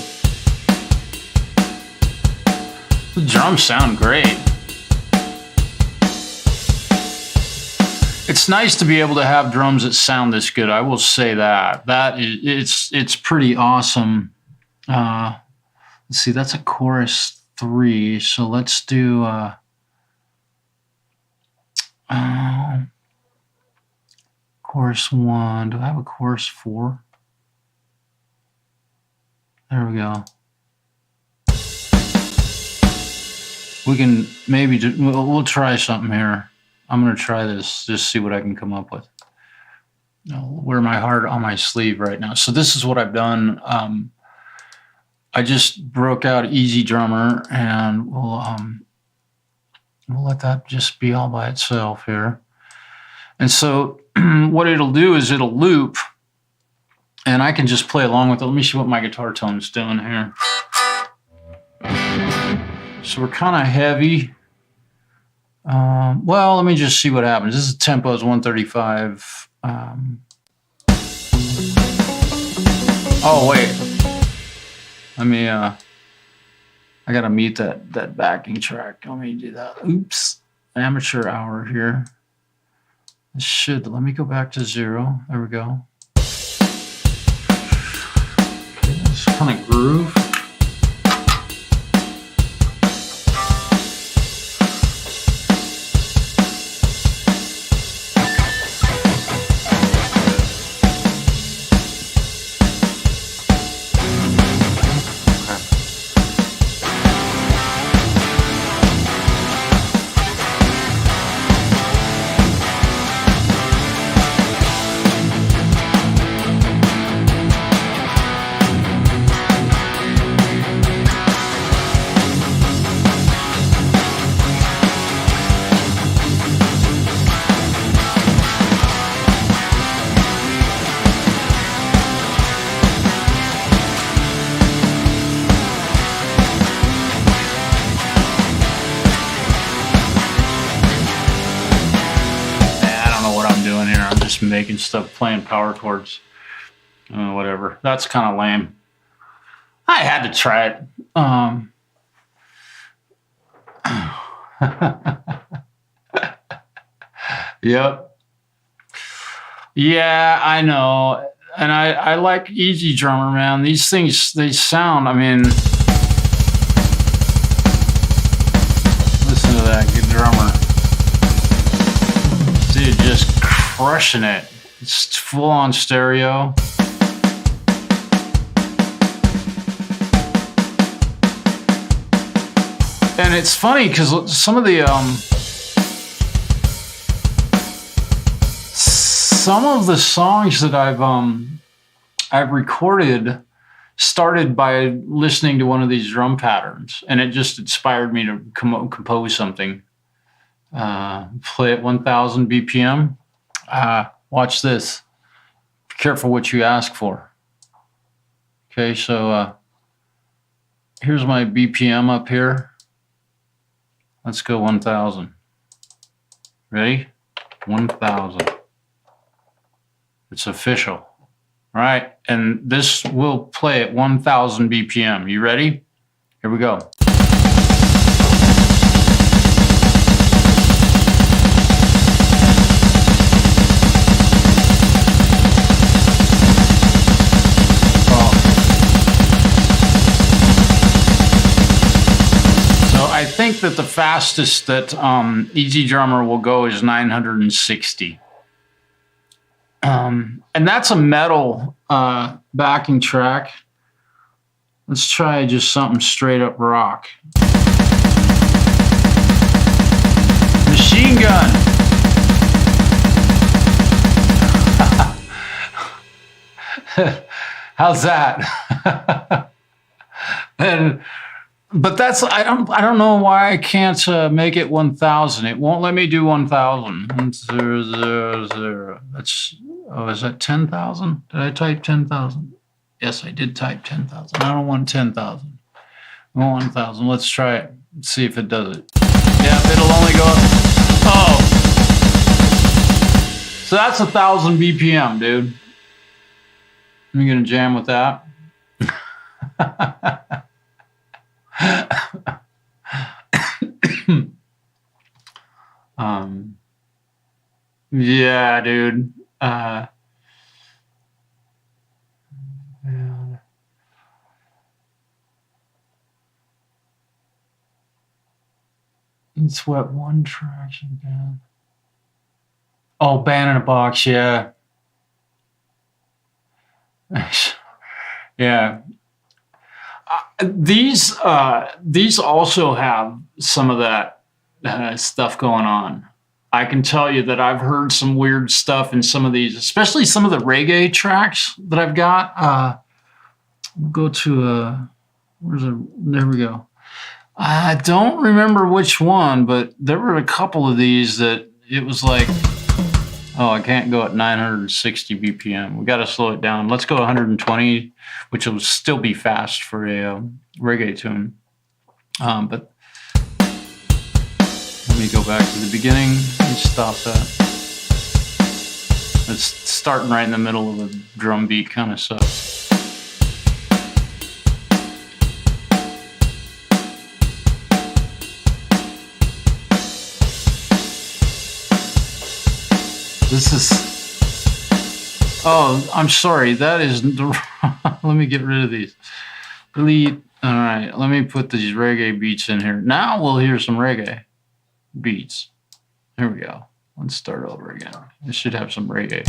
the drums sound great. It's nice to be able to have drums that sound this good. I will say that. It's pretty awesome. Let's see, that's a chorus 3. So let's do chorus 1. Do I have a chorus 4? There we go. We can maybe we'll try something here. I'm going to try this, just see what I can come up with. I'll wear my heart on my sleeve right now. So this is what I've done. I just broke out Easy Drummer, and we'll let that just be all by itself here. And so what it'll do is it'll loop, and I can just play along with it. Let me see what my guitar tone's doing here. So we're kind of heavy. Well, let me just see what happens. This is tempo is 135. Oh, wait. Let me, I gotta mute that backing track. Let me do that. Oops. Amateur hour here. Let me go back to 0. There we go. Okay, let's kind of groove. Making stuff, playing power chords, whatever. That's kind of lame. I had to try it. Yep. Yeah, I know. And I like Easy Drummer, man. These things, they sound, I mean, listen to that good drummer. Dude, just crushing it. It's full on stereo. And it's funny because some of the songs that I've recorded started by listening to one of these drum patterns, and it just inspired me to compose something. Play at 1,000 BPM. Watch this. Be careful what you ask for. Okay, so here's my BPM up here. Let's go 1,000. Ready? 1,000. It's official. All right, and this will play at 1,000 BPM. You ready? Here we go. I think that the fastest that Easy Drummer will go is 960. And that's a metal backing track. Let's try just something straight up rock. Machine machine gun. How's that? But that's I don't know why I can't make it 1,000. It won't let me do 1,000. 1,000. That's is that 10,000? Did I type 10,000? Yes, I did type 10,000. I don't want 10,000. I want 1,000. Let's try it. Let's see if it does it. Yeah, it'll only go up. Oh, so that's 1,000 BPM, dude. I'm gonna jam with that. Yeah, dude. Yeah. It's what one traction band. Oh, band in a box, yeah. Yeah. These also have some of that stuff going on. I can tell you that I've heard some weird stuff in some of these, especially some of the reggae tracks that I've got. Go to there we go. I don't remember which one, but there were a couple of these that it was like, oh, I can't go at 960 BPM. We got to slow it down. Let's go 120, which will still be fast for a reggae tune. But let me go back to the beginning and stop that. It's starting right in the middle of a drum beat kind of sucks. This is, oh, I'm sorry. That is, let me get rid of these. Delete. All right, let me put these reggae beats in here. Now we'll hear some reggae beats. Here we go. Let's start over again. This should have some reggae.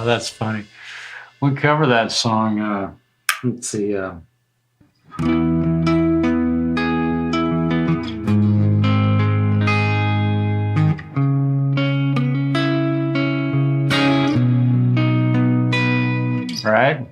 That's funny. We cover that song. Let's see. Right?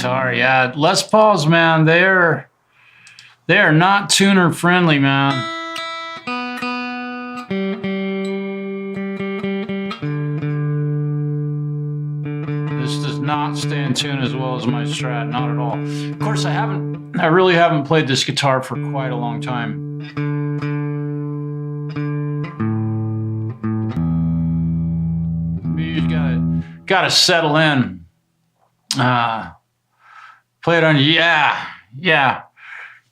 guitar. Yeah, Les Pauls, man, they are not tuner friendly, man. This does not stay in tune as well as my Strat, not at all. Of course, I really haven't played this guitar for quite a long time. You just gotta settle in. Play it on, yeah.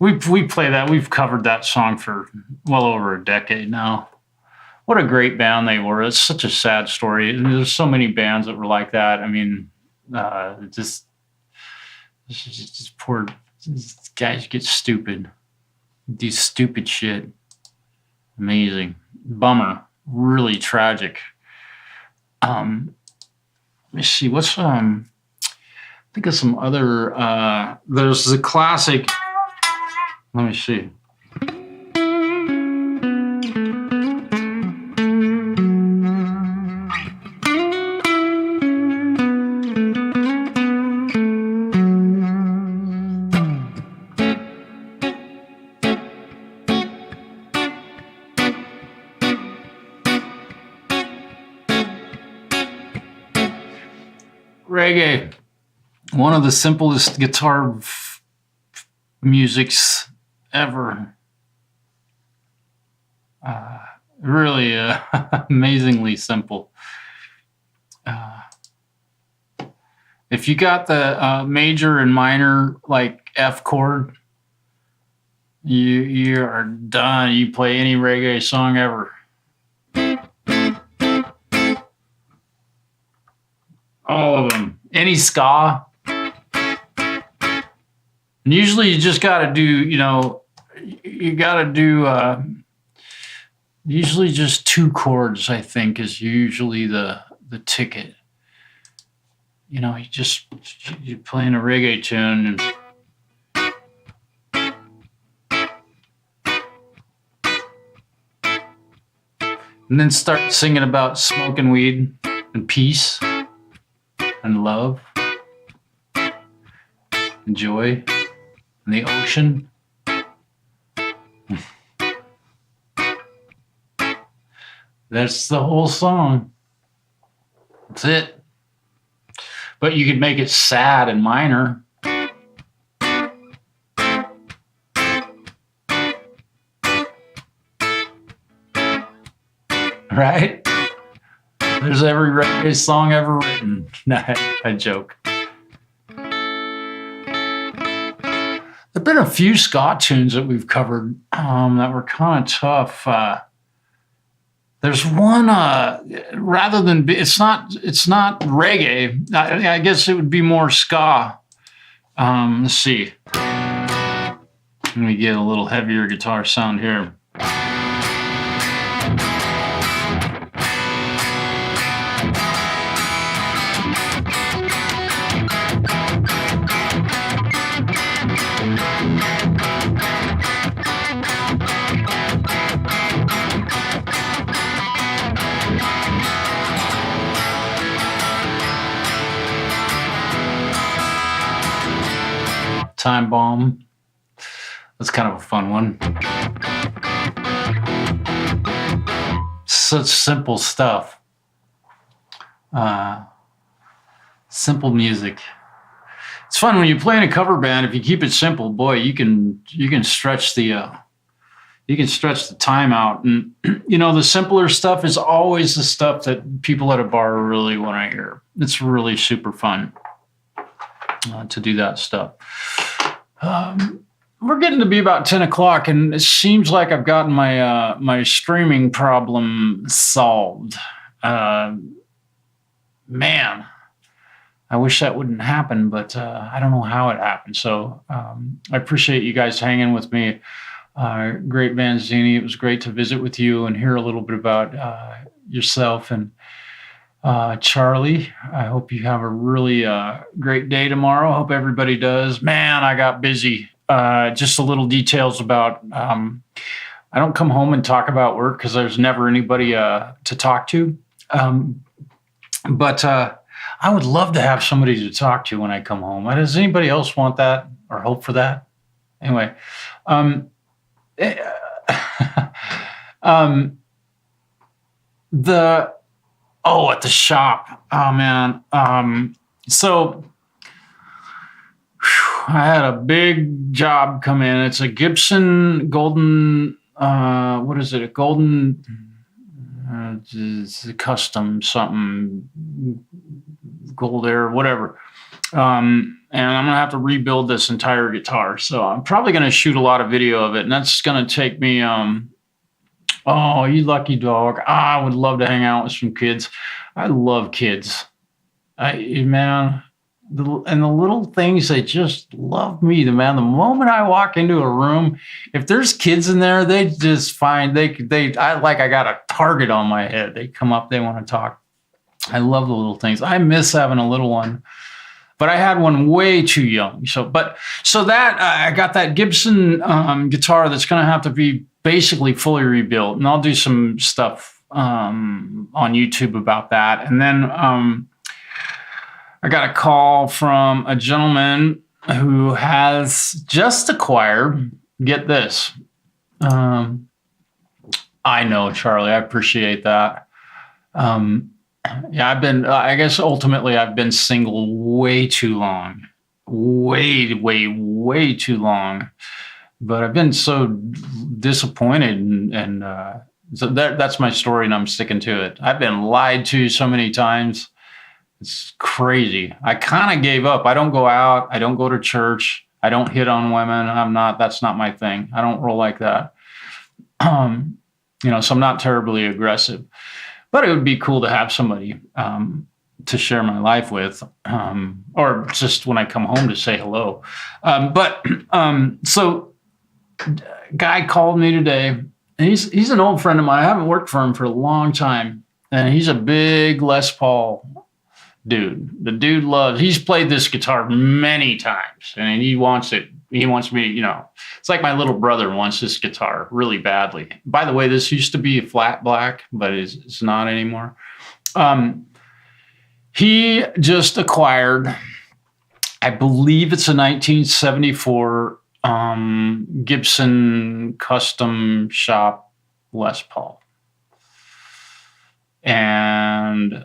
We play that. We've covered that song for well over a decade now. What a great band they were. It's such a sad story. There's so many bands that were like that. I mean, just poor guys get stupid. Do stupid shit. Amazing. Bummer. Really tragic. Let me see. What's think of some other there's the classic. Let me see. Reggae, one of the simplest guitar musics ever. Really amazingly simple. If you got the major and minor, like F chord, you are done. You play any reggae song ever. All of them. Any ska. And usually you just got to do, usually just 2 chords, I think, is usually the ticket. You're playing a reggae tune and then start singing about smoking weed and peace and love and joy and the ocean. That's the whole song. That's it. But you could make it sad and minor. Right? There's every reggae song ever written. I joke. There've been a few ska tunes that we've covered that were kind of tough. There's one rather than it's not reggae. I guess it would be more ska. Let's see. Let me get a little heavier guitar sound here. Time Bomb. That's kind of a fun one. Such simple stuff. Simple music. It's fun when you play in a cover band. If you keep it simple, boy, you can stretch the time out. And the simpler stuff is always the stuff that people at a bar really want to hear. It's really super fun to do that stuff. We're getting to be about 10 o'clock, and it seems like I've gotten my streaming problem solved. Man, I wish that wouldn't happen, but I don't know how it happened. So I appreciate you guys hanging with me. Great Vanzini. It was great to visit with you and hear a little bit about yourself and Charlie. I hope you have a really great day tomorrow. Hope everybody does. Man, I got busy. Just a little details about, I don't come home and talk about work because there's never anybody to talk to. But I I would love to have somebody to talk to when I come home. Does anybody else want that or hope for that? Anyway, eh, um, at the shop. Oh man. So I had a big job come in. It's a Gibson Golden. What is it? A Golden it's a custom something, Gold Air, whatever. And I'm gonna have to rebuild this entire guitar. So I'm probably gonna shoot a lot of video of it, and that's gonna take me. Oh, you lucky dog! I would love to hang out with some kids. I love kids. Man. And the little things, they just love me. The moment I walk into a room, if there's kids in there, they just find I got a target on my head. They come up, they want to talk. I love the little things. I miss having a little one, but I had one way too young. So that I got that Gibson guitar that's going to have to be basically fully rebuilt, and I'll do some stuff on YouTube about that, and then. I got a call from a gentleman who has just acquired, get this. I know, Charlie, I appreciate that. I guess ultimately I've been single way too long. Way too long. But I've been so disappointed and so that's my story and I'm sticking to it. I've been lied to so many times. It's crazy. I kind of gave up. I don't go out. I don't go to church. I don't hit on women. That's not my thing. I don't roll like that. So I'm not terribly aggressive, but it would be cool to have somebody to share my life with, or just when I come home to say hello. So guy called me today, and he's an old friend of mine. I haven't worked for him for a long time, and he's a big Les Paul dude. The dude he's played this guitar many times and he wants it. He wants me, it's like my little brother wants this guitar really badly. By the way, this used to be a flat black, but it's not anymore. He just acquired, I believe it's a 1974 Gibson custom shop Les Paul. And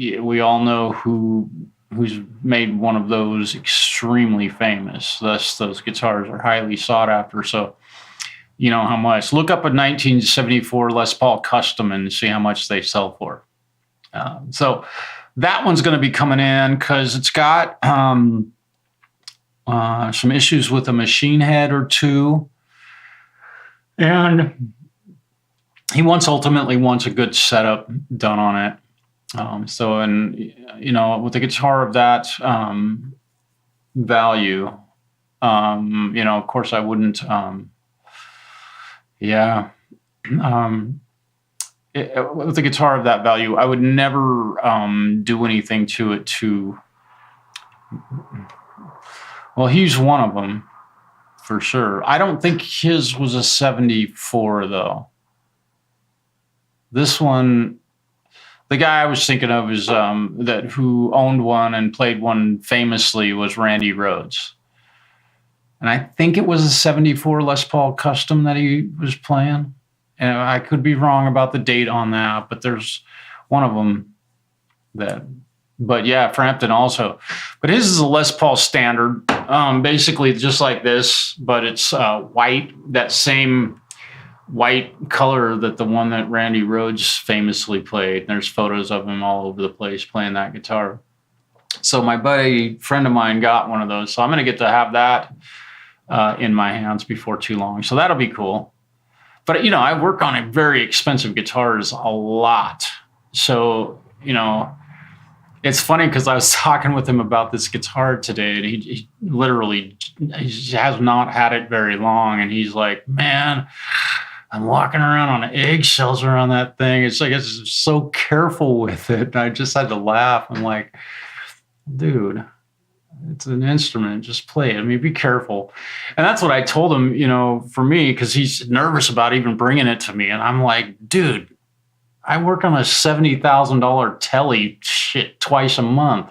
we all know who's made one of those extremely famous. Thus, those guitars are highly sought after. So, you know how much. Look up a 1974 Les Paul Custom and see how much they sell for. So that one's going to be coming in because it's got some issues with a machine head or two. And he ultimately wants a good setup done on it. With the guitar of that value, of course I wouldn't, with the guitar of that value, I would never do anything to it well, he's one of them for sure. I don't think his was a 74 though. This one, the guy I was thinking of is who owned one and played one famously was Randy Rhoads. And I think it was a 74 Les Paul Custom that he was playing. And I could be wrong about the date on that, but there's one of them but yeah, Frampton also. But his is a Les Paul standard, basically just like this, but it's white, that same white color that the one that Randy Rhoads famously played. There's photos of him all over the place playing that guitar. So my friend of mine got one of those. So I'm going to get to have that in my hands before too long. So that'll be cool. But, I work on very expensive guitars a lot. So, it's funny because I was talking with him about this guitar today, and he literally has not had it very long. And he's like, man, I'm walking around on eggshells around that thing. It's like, it's so careful with it. And I just had to laugh. I'm like, dude, it's an instrument. Just play it. I mean, be careful. And that's what I told him, for me, because he's nervous about even bringing it to me. And I'm like, dude, I work on a $70,000 telly shit twice a month.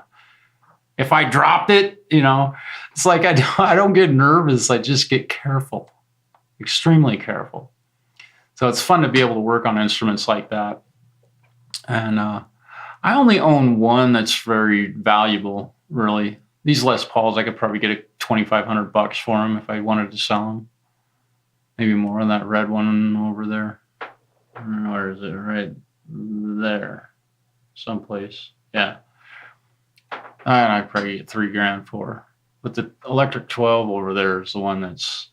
If I dropped it, it's like I don't get nervous. I just get careful, extremely careful. So it's fun to be able to work on instruments like that. And I only own one that's very valuable, really. These Les Pauls, I could probably get $2,500 for them if I wanted to sell them. Maybe more on that red one over there. Where is it? Right there, someplace. Yeah. And I probably get $3,000 for. But the Electric 12 over there is the one that's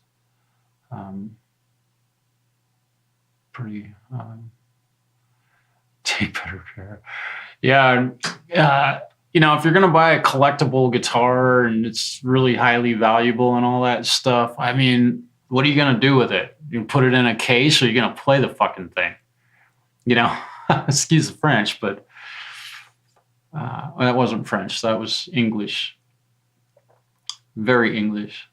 pretty. Take better care. Yeah. If you're going to buy a collectible guitar and it's really highly valuable and all that stuff, I mean, what are you going to do with it? You put it in a case, or are you going to play the fucking thing? Excuse the French, but that wasn't French. That was English. Very English.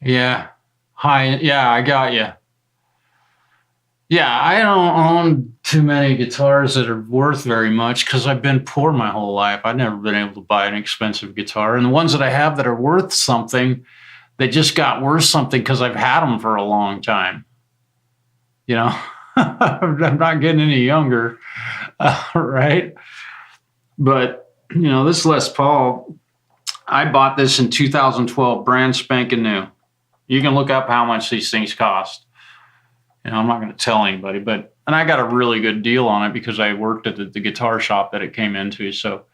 Yeah. Hi. Yeah, I got you. Yeah, I don't own too many guitars that are worth very much because I've been poor my whole life. I've never been able to buy an expensive guitar. And the ones that I have that are worth something, they just got worth something because I've had them for a long time. I'm not getting any younger, right? But, this Les Paul, I bought this in 2012, brand spanking new. You can look up how much these things cost. I'm not going to tell anybody, and I got a really good deal on it because I worked at the guitar shop that it came into. So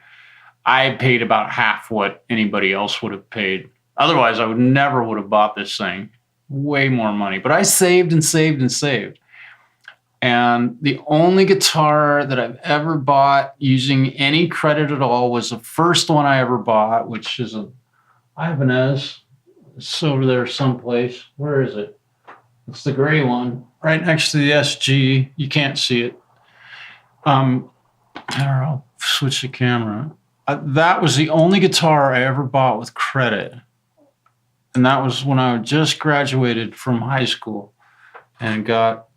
I paid about half what anybody else would have paid. Otherwise, I never would have bought this thing. Way more money. But I saved and saved and saved. And the only guitar that I've ever bought using any credit at all was the first one I ever bought, which is a Ibanez. It's over there someplace. Where is it? It's the gray one, right next to the SG. You can't see it. I'll switch the camera. That was the only guitar I ever bought with credit. And that was when I just graduated from high school and got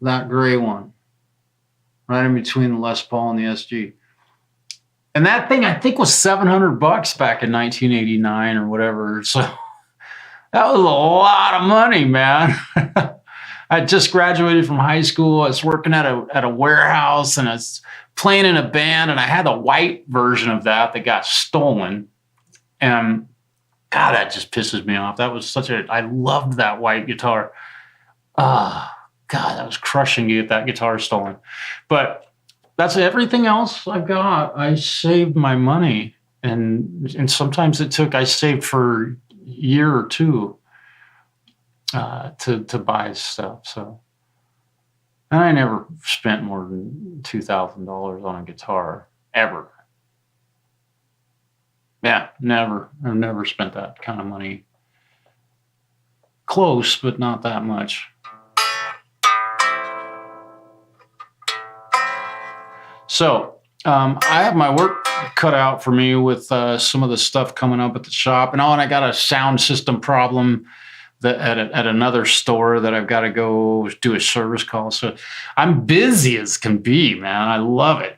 that gray one, right in between the Les Paul and the SG. And that thing, I think, was $700 back in 1989 or whatever. So that was a lot of money, man. I just graduated from high school. I was working at a warehouse, and I was playing in a band, and I had a white version of that got stolen. And God, that just pisses me off. That was I loved that white guitar. God, that was crushing to get that guitar stolen. But that's everything else I've got. I saved my money. And sometimes I saved for a year or two to buy stuff. So, and I never spent more than $2,000 on a guitar, ever. Yeah, never. I've never spent that kind of money. Close, but not that much. So I have my work cut out for me with some of the stuff coming up at the shop. And I got a sound system problem at another store that I've got to go do a service call. So I'm busy as can be, man. I love it.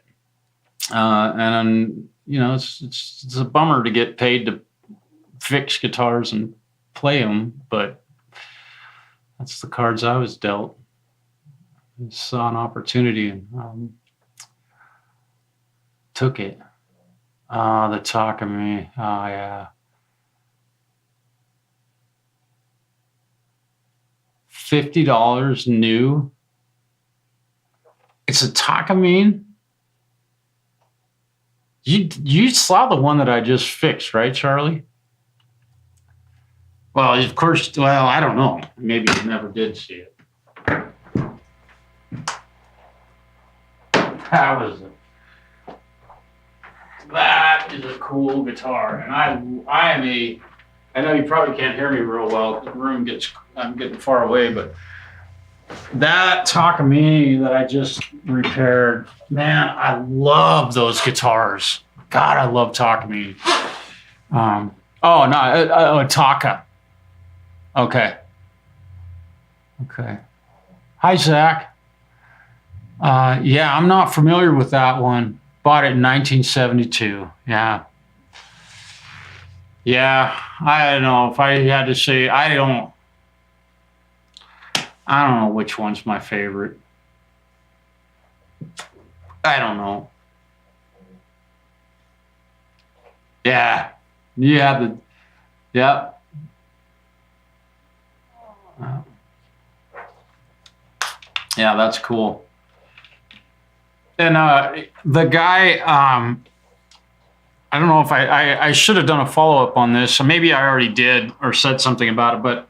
And it's a bummer to get paid to fix guitars and play them, but that's the cards I was dealt. I saw an opportunity and took it. The Takami. Oh, yeah. $50 new. It's a Takamine. You saw the one that I just fixed, right, Charlie? Well, of course. Well, I don't know. Maybe you never did see it. That is a cool guitar, and I know you probably can't hear me real well. I'm getting far away, but that Takamine that I just repaired, man, I love those guitars. God, I love Takamine. Taka. Okay. Hi, Zach. Yeah, I'm not familiar with that one. Bought it in 1972. Yeah. Yeah, I don't know if I had to say, I don't know which one's my favorite. I don't know. Yeah, yeah, yeah. Yeah, that's cool. And the guy, I don't know if I should have done a follow up on this. So maybe I already did or said something about it, but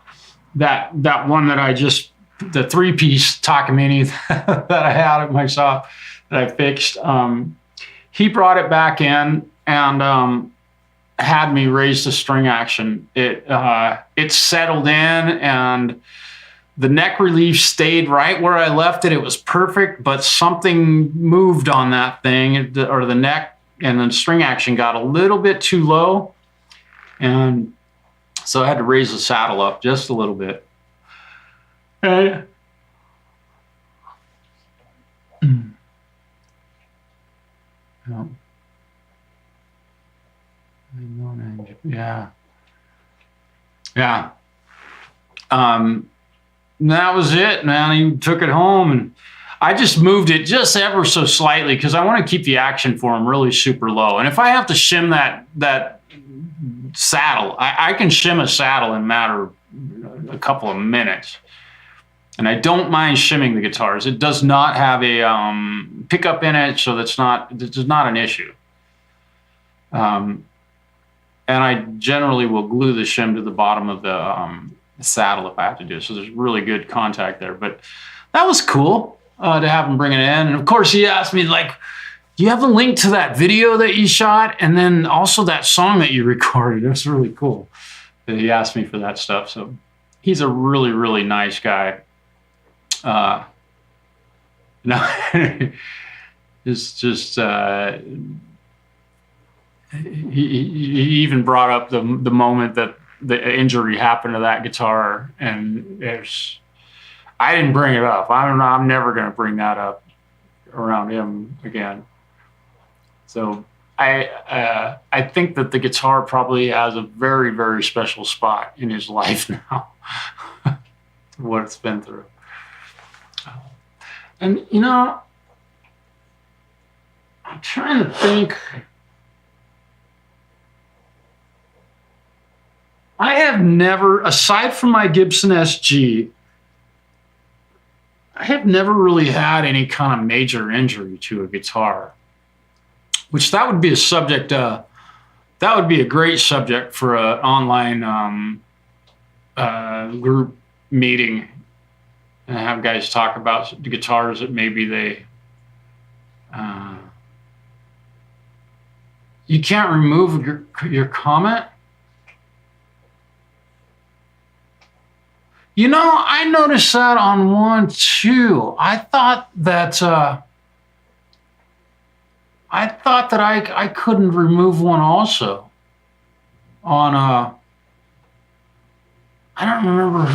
that one that the 3-piece Takamine that I had at my shop that I fixed, he brought it back in and had me raise the string action. It settled in and the neck relief stayed right where I left it. It was perfect, but something moved on that thing, or the neck and the string action got a little bit too low. And so I had to raise the saddle up just a little bit. Yeah. Yeah. That was it, man. He took it home and I just moved it just ever so slightly because I want to keep the action for him really super low. And if I have to shim that saddle, I can shim a saddle in a matter of a couple of minutes. And I don't mind shimming the guitars. It does not have a pickup in it, so it's not an issue. And I generally will glue the shim to the bottom of the saddle if I have to do it. So there's really good contact there. But that was cool to have him bring it in. And of course, he asked me, like, do you have a link to that video that you shot? And then also that song that you recorded. It was really cool that he asked me for that stuff. So he's a really, really nice guy. No, it's just he even brought up the moment that the injury happened to that guitar, and I didn't bring it up. I don't know. I'm never going to bring that up around him again. So I think that the guitar probably has a very, very special spot in his life now. What it's been through. And, you know, I'm trying to think. I have never, aside from my Gibson SG, I have never really had any kind of major injury to a guitar, which that would be a subject, that would be a great subject for an online group meeting and have guys talk about the guitars that maybe they, you can't remove your comment. You know, I noticed that on one too. I thought that I couldn't remove one also on I don't remember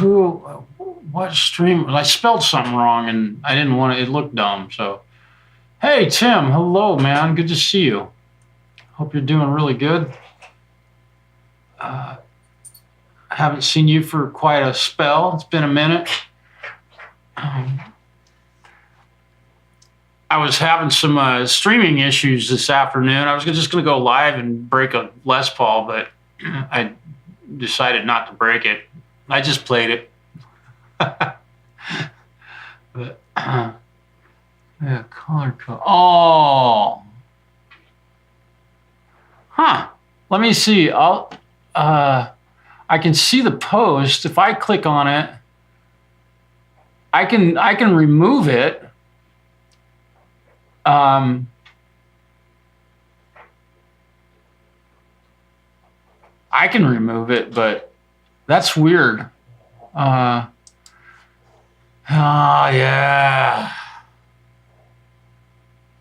what stream. I spelled something wrong and I didn't want it. It looked dumb. So, hey Tim, hello man, good to see you. Hope you're doing really good. I haven't seen you for quite a spell. It's been a minute. I was having some streaming issues this afternoon. I was just going to go live and break a Les Paul, but I decided not to break it. I just played it. But, yeah, color code. Oh. Huh. Let me see. I can see the post. If I click on it, I can remove it. I can remove it, but that's weird. Yeah.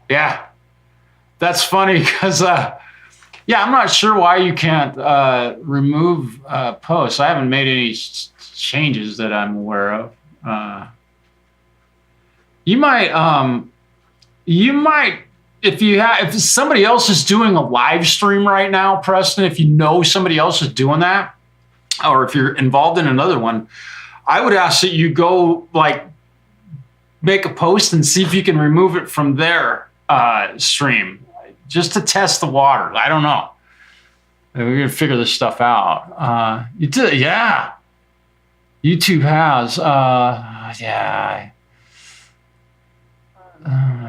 Yeah. That's funny because, yeah, I'm not sure why you can't remove posts. I haven't made any changes that I'm aware of. You might, you might, if somebody else is doing a live stream right now, Preston, if you know somebody else is doing that, or if you're involved in another one, I would ask that you go like make a post and see if you can remove it from their stream, just to test the water. I don't know. We're gonna figure this stuff out. You did, yeah. YouTube has, yeah.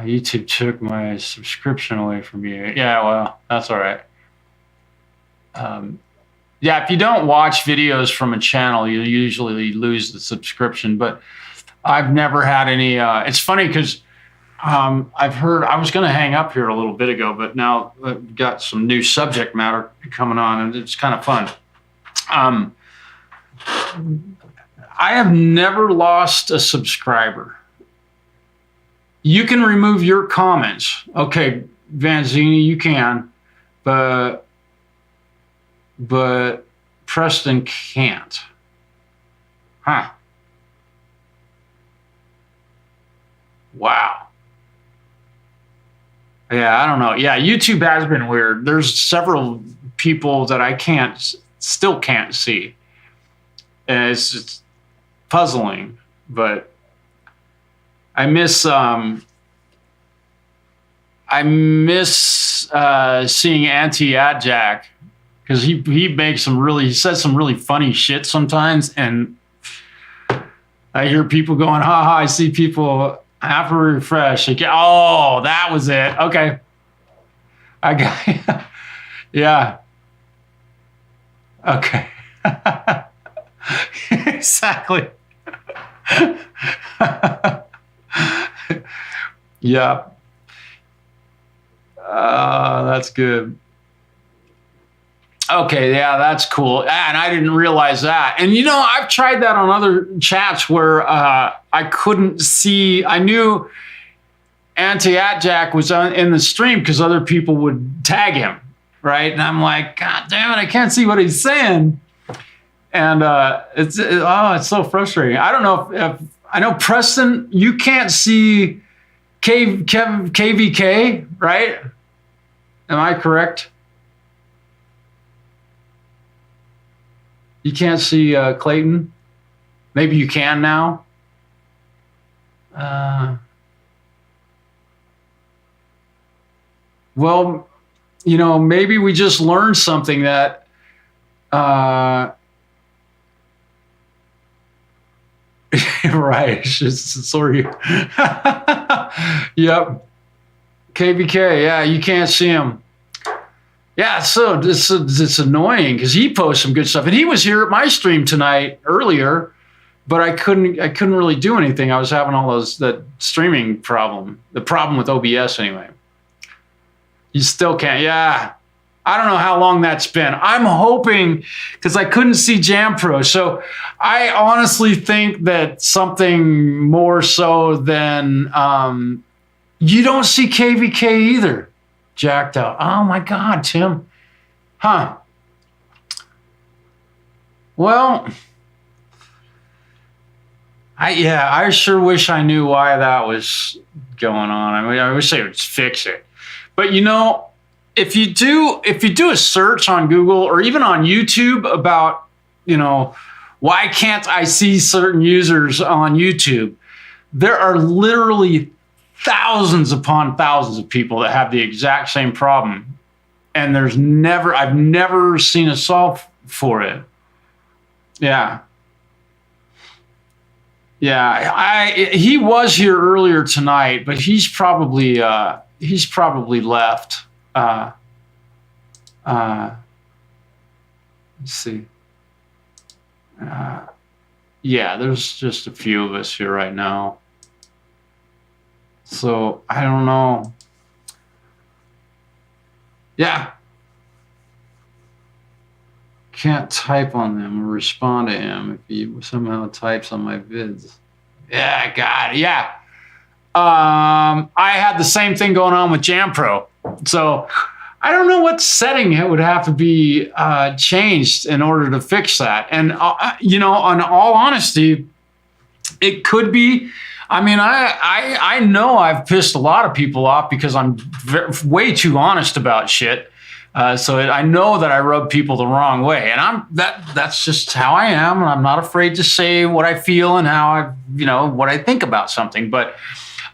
YouTube took my subscription away from you. Yeah, well, that's all right. Yeah, if you don't watch videos from a channel, you usually lose the subscription. But I've never had any. It's funny because I've heard. I was going to hang up here a little bit ago, but now I've got some new subject matter coming on, and it's kind of fun. I have never lost a subscriber. You can remove your comments. Okay, Vanzini, you can, but Preston can't. Huh. Wow. Yeah, I don't know. Yeah, YouTube has been weird. There's several people that I still can't see. And it's puzzling, but I miss seeing Anti-Ad-Jack, because he says some really funny shit sometimes, and I hear people going, ha ha, I see people after refresh. Like, oh, that was it. Okay. I got yeah. Okay. Exactly. Yeah. That's good. Okay, yeah, that's cool. And I didn't realize that. And you know, I've tried that on other chats where I couldn't see. I knew Anti-At-Jack was in the stream because other people would tag him, right? And I'm like, God damn it, I can't see what he's saying. And it's so frustrating. I don't know if I know, Preston, you can't see KVK, right? Am I correct? You can't see Clayton? Maybe you can now? Well, you know, maybe we just learned something that right, sorry. Yep. KVK, yeah, you can't see him. Yeah, so it's annoying because he posts some good stuff, and he was here at my stream tonight earlier, but I couldn't really do anything. I was having that streaming problem, the problem with OBS anyway. You still can't, yeah. I don't know how long that's been. I'm hoping, because I couldn't see JamPro, so I honestly think that something more so than you don't see KVK either. Jacked out. Oh my God, Tim. Huh. Well, I sure wish I knew why that was going on. I mean, I wish they would fix it. But you know, if you do a search on Google or even on YouTube about, you know, why can't I see certain users on YouTube, there are literally thousands upon thousands of people that have the exact same problem, and I've never seen a solve for it. Yeah. He was here earlier tonight, but he's probably left. Let's see. Yeah, there's just a few of us here right now. So I don't know. Yeah. Can't type on them or respond to him if he somehow types on my vids. Yeah, God, yeah. I had the same thing going on with JamPro. So I don't know what setting it would have to be changed in order to fix that. And, you know, in all honesty, It could be. I mean, I know I've pissed a lot of people off because I'm way too honest about shit. I know that I rub people the wrong way, and that's just how I am, and I'm not afraid to say what I feel and what I think about something. But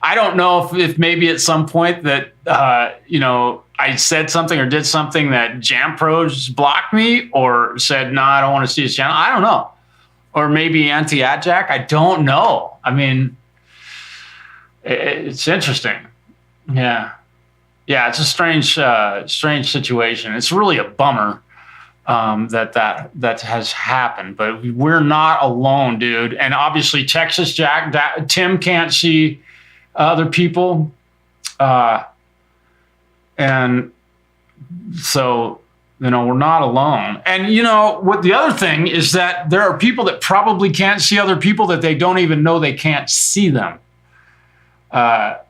I don't know if maybe at some point that I said something or did something that Jam Pros blocked me or said, no, I don't want to see his channel. I don't know. Or maybe anti-Adjack. I don't know. I mean, it's interesting. Yeah. Yeah, it's a strange situation. It's really a bummer that has happened, but we're not alone, dude. And obviously Texas Jack, Tim can't see other people. And so, we're not alone. And what the other thing is that there are people that probably can't see other people that they don't even know they can't see them. But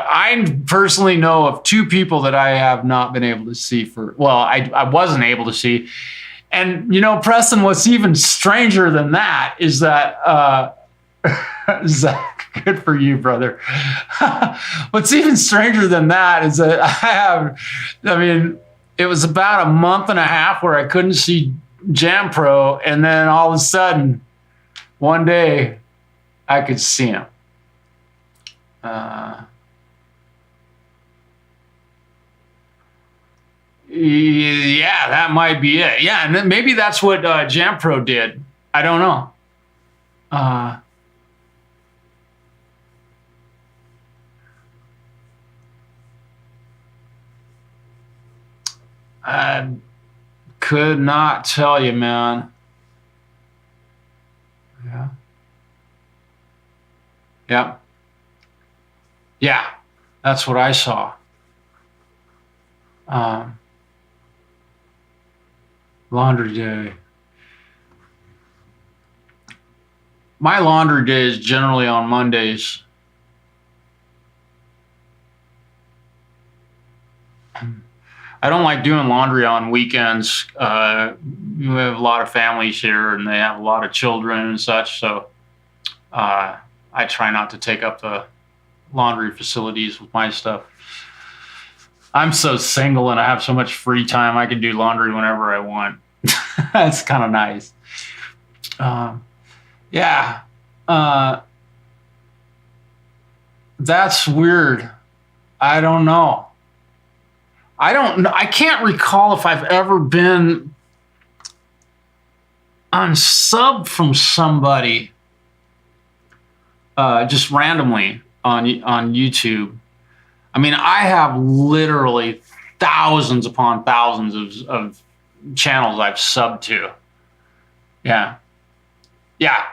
I personally know of 2 people that I have not been able to see I wasn't able to see. And, Preston, what's even stranger than that is that, Zach, good for you, brother. What's even stranger than that is that it was about a month and a half where I couldn't see Jam Pro, and then all of a sudden, one day, I could see him. Yeah, that might be it. Yeah, and then maybe that's what Jam Pro did. I don't know. I could not tell you, man. Yeah. Yeah. Yeah, that's what I saw. Laundry day. My laundry day is generally on Mondays. I don't like doing laundry on weekends. We have a lot of families here, and they have a lot of children and such. So I try not to take up the laundry facilities with my stuff. I'm so single, and I have so much free time. I can do laundry whenever I want. That's kind of nice. Yeah. That's weird. I don't know. I can't recall if I've ever been unsubbed from somebody just randomly on YouTube. I mean, I have literally thousands upon thousands of channels I've subbed to. Yeah. Yeah.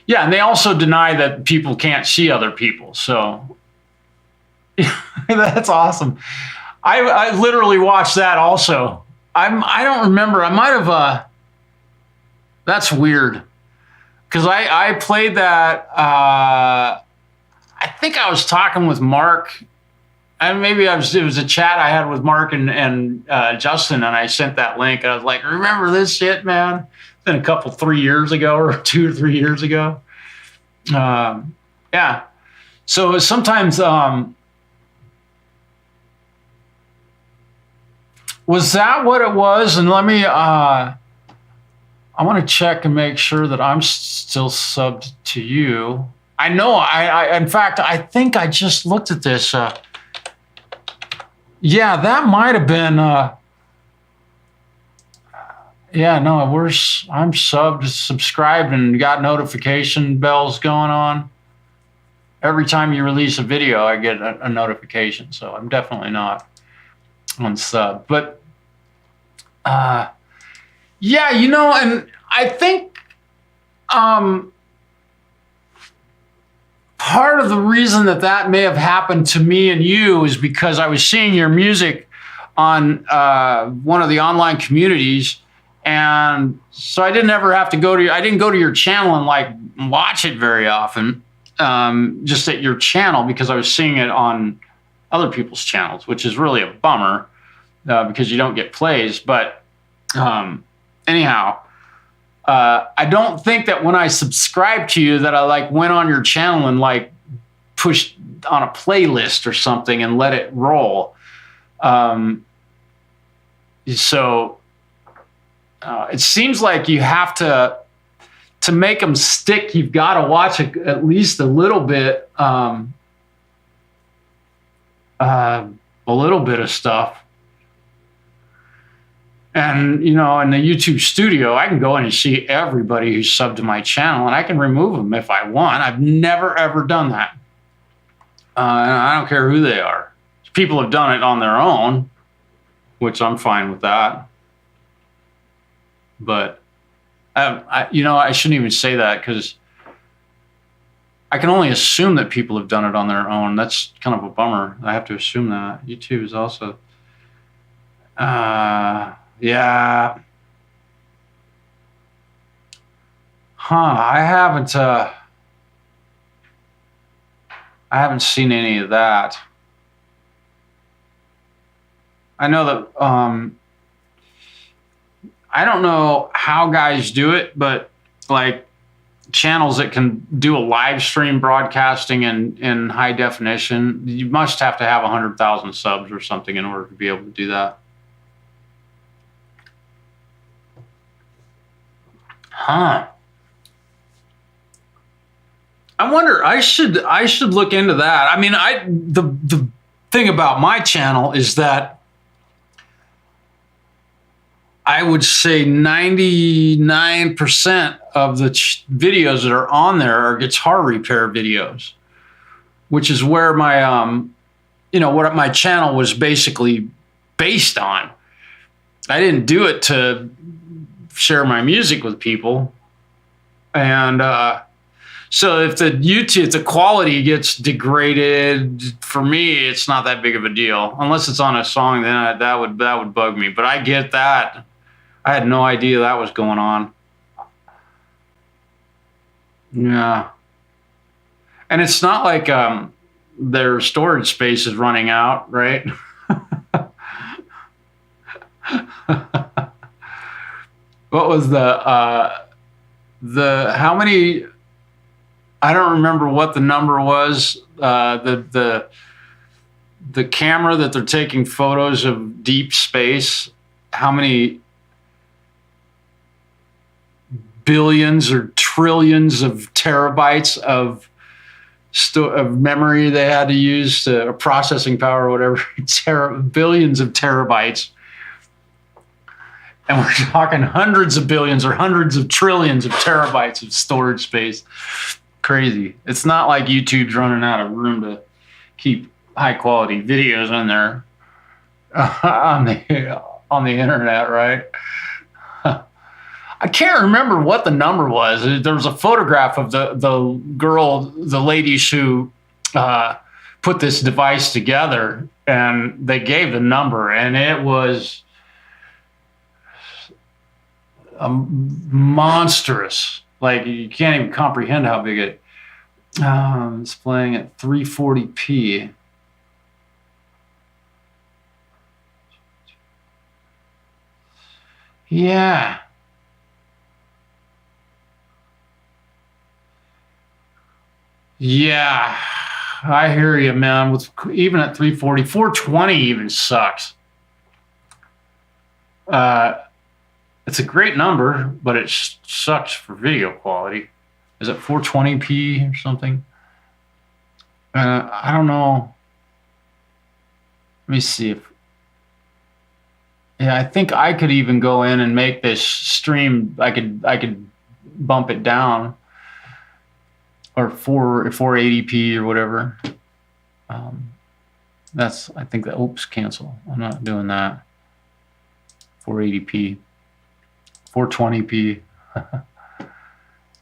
Yeah, and they also deny that people can't see other people. So that's awesome. I literally watched that also. I don't remember. I might have. That's weird, because I played that. I think I was talking with Mark, and maybe it was a chat I had with Mark and Justin, and I sent that link. I was like, "Remember this shit, man?" It's been 3 years ago, or 2 or 3 years ago. Yeah. So sometimes. Was that what it was? And let me, I want to check and make sure that I'm still subbed to you. I know, in fact, I think I just looked at this. Yeah, that might have been, yeah, no, I'm subscribed and got notification bells going on. Every time you release a video, I get a notification. So I'm definitely not on sub, but yeah, and I think part of the reason that may have happened to me and you is because I was seeing your music on one of the online communities, and so I didn't ever have to I didn't go to your channel and watch it very often, just at your channel, because I was seeing it on other people's channels, which is really a bummer. Because you don't get plays, but anyhow, I don't think that when I subscribed to you that I like went on your channel and like pushed on a playlist or something and let it roll. So it seems like you have to make them stick. You've got to watch at least a little bit of stuff. And, you know, in the YouTube studio, I can go in and see everybody who's subbed to my channel, and I can remove them if I want. I've never, ever done that. And I don't care who they are. People have done it on their own, which I'm fine with that. But, you know, I shouldn't even say that because I can only assume that people have done it on their own. That's kind of a bummer. I have to assume that. YouTube is also... yeah. I haven't seen any of that. I know that I don't know how guys do it, but like channels that can do a live stream broadcasting in high definition, you must have to have 100,000 subs or something in order to be able to do that. I wonder. I should look into that. I mean, the thing about my channel is that I would say 99% of the videos that are on there are guitar repair videos, which is where my you know, what my channel was basically based on. I didn't do it to share my music with people. And so if the quality gets degraded, for me, it's not that big of a deal. Unless it's on a song, then that would bug me. But I get that. I had no idea that was going on. Yeah. And it's not like their storage space is running out, right? What was how many, I don't remember what the number was, the camera that they're taking photos of deep space, how many billions or trillions of terabytes of memory they had to use to processing power or whatever, billions of terabytes. And we're talking hundreds of billions or hundreds of trillions of terabytes of storage space. Crazy. It's not like YouTube's running out of room to keep high quality videos on there on the internet, right? I can't remember what the number was. There was a photograph of the ladies who put this device together, and they gave the number, and it was monstrous. Like, you can't even comprehend how big it. It's playing at 340p. Yeah. Yeah, I hear you, man. With even at 340, 420 even sucks. It's a great number, but it sucks for video quality. Is it 420p or something? I don't know. Let me see if. Yeah, I think I could even go in and make this stream. I could bump it down, or 480p or whatever. That's, I think that. Oops, cancel. I'm not doing that. 480p. 420p.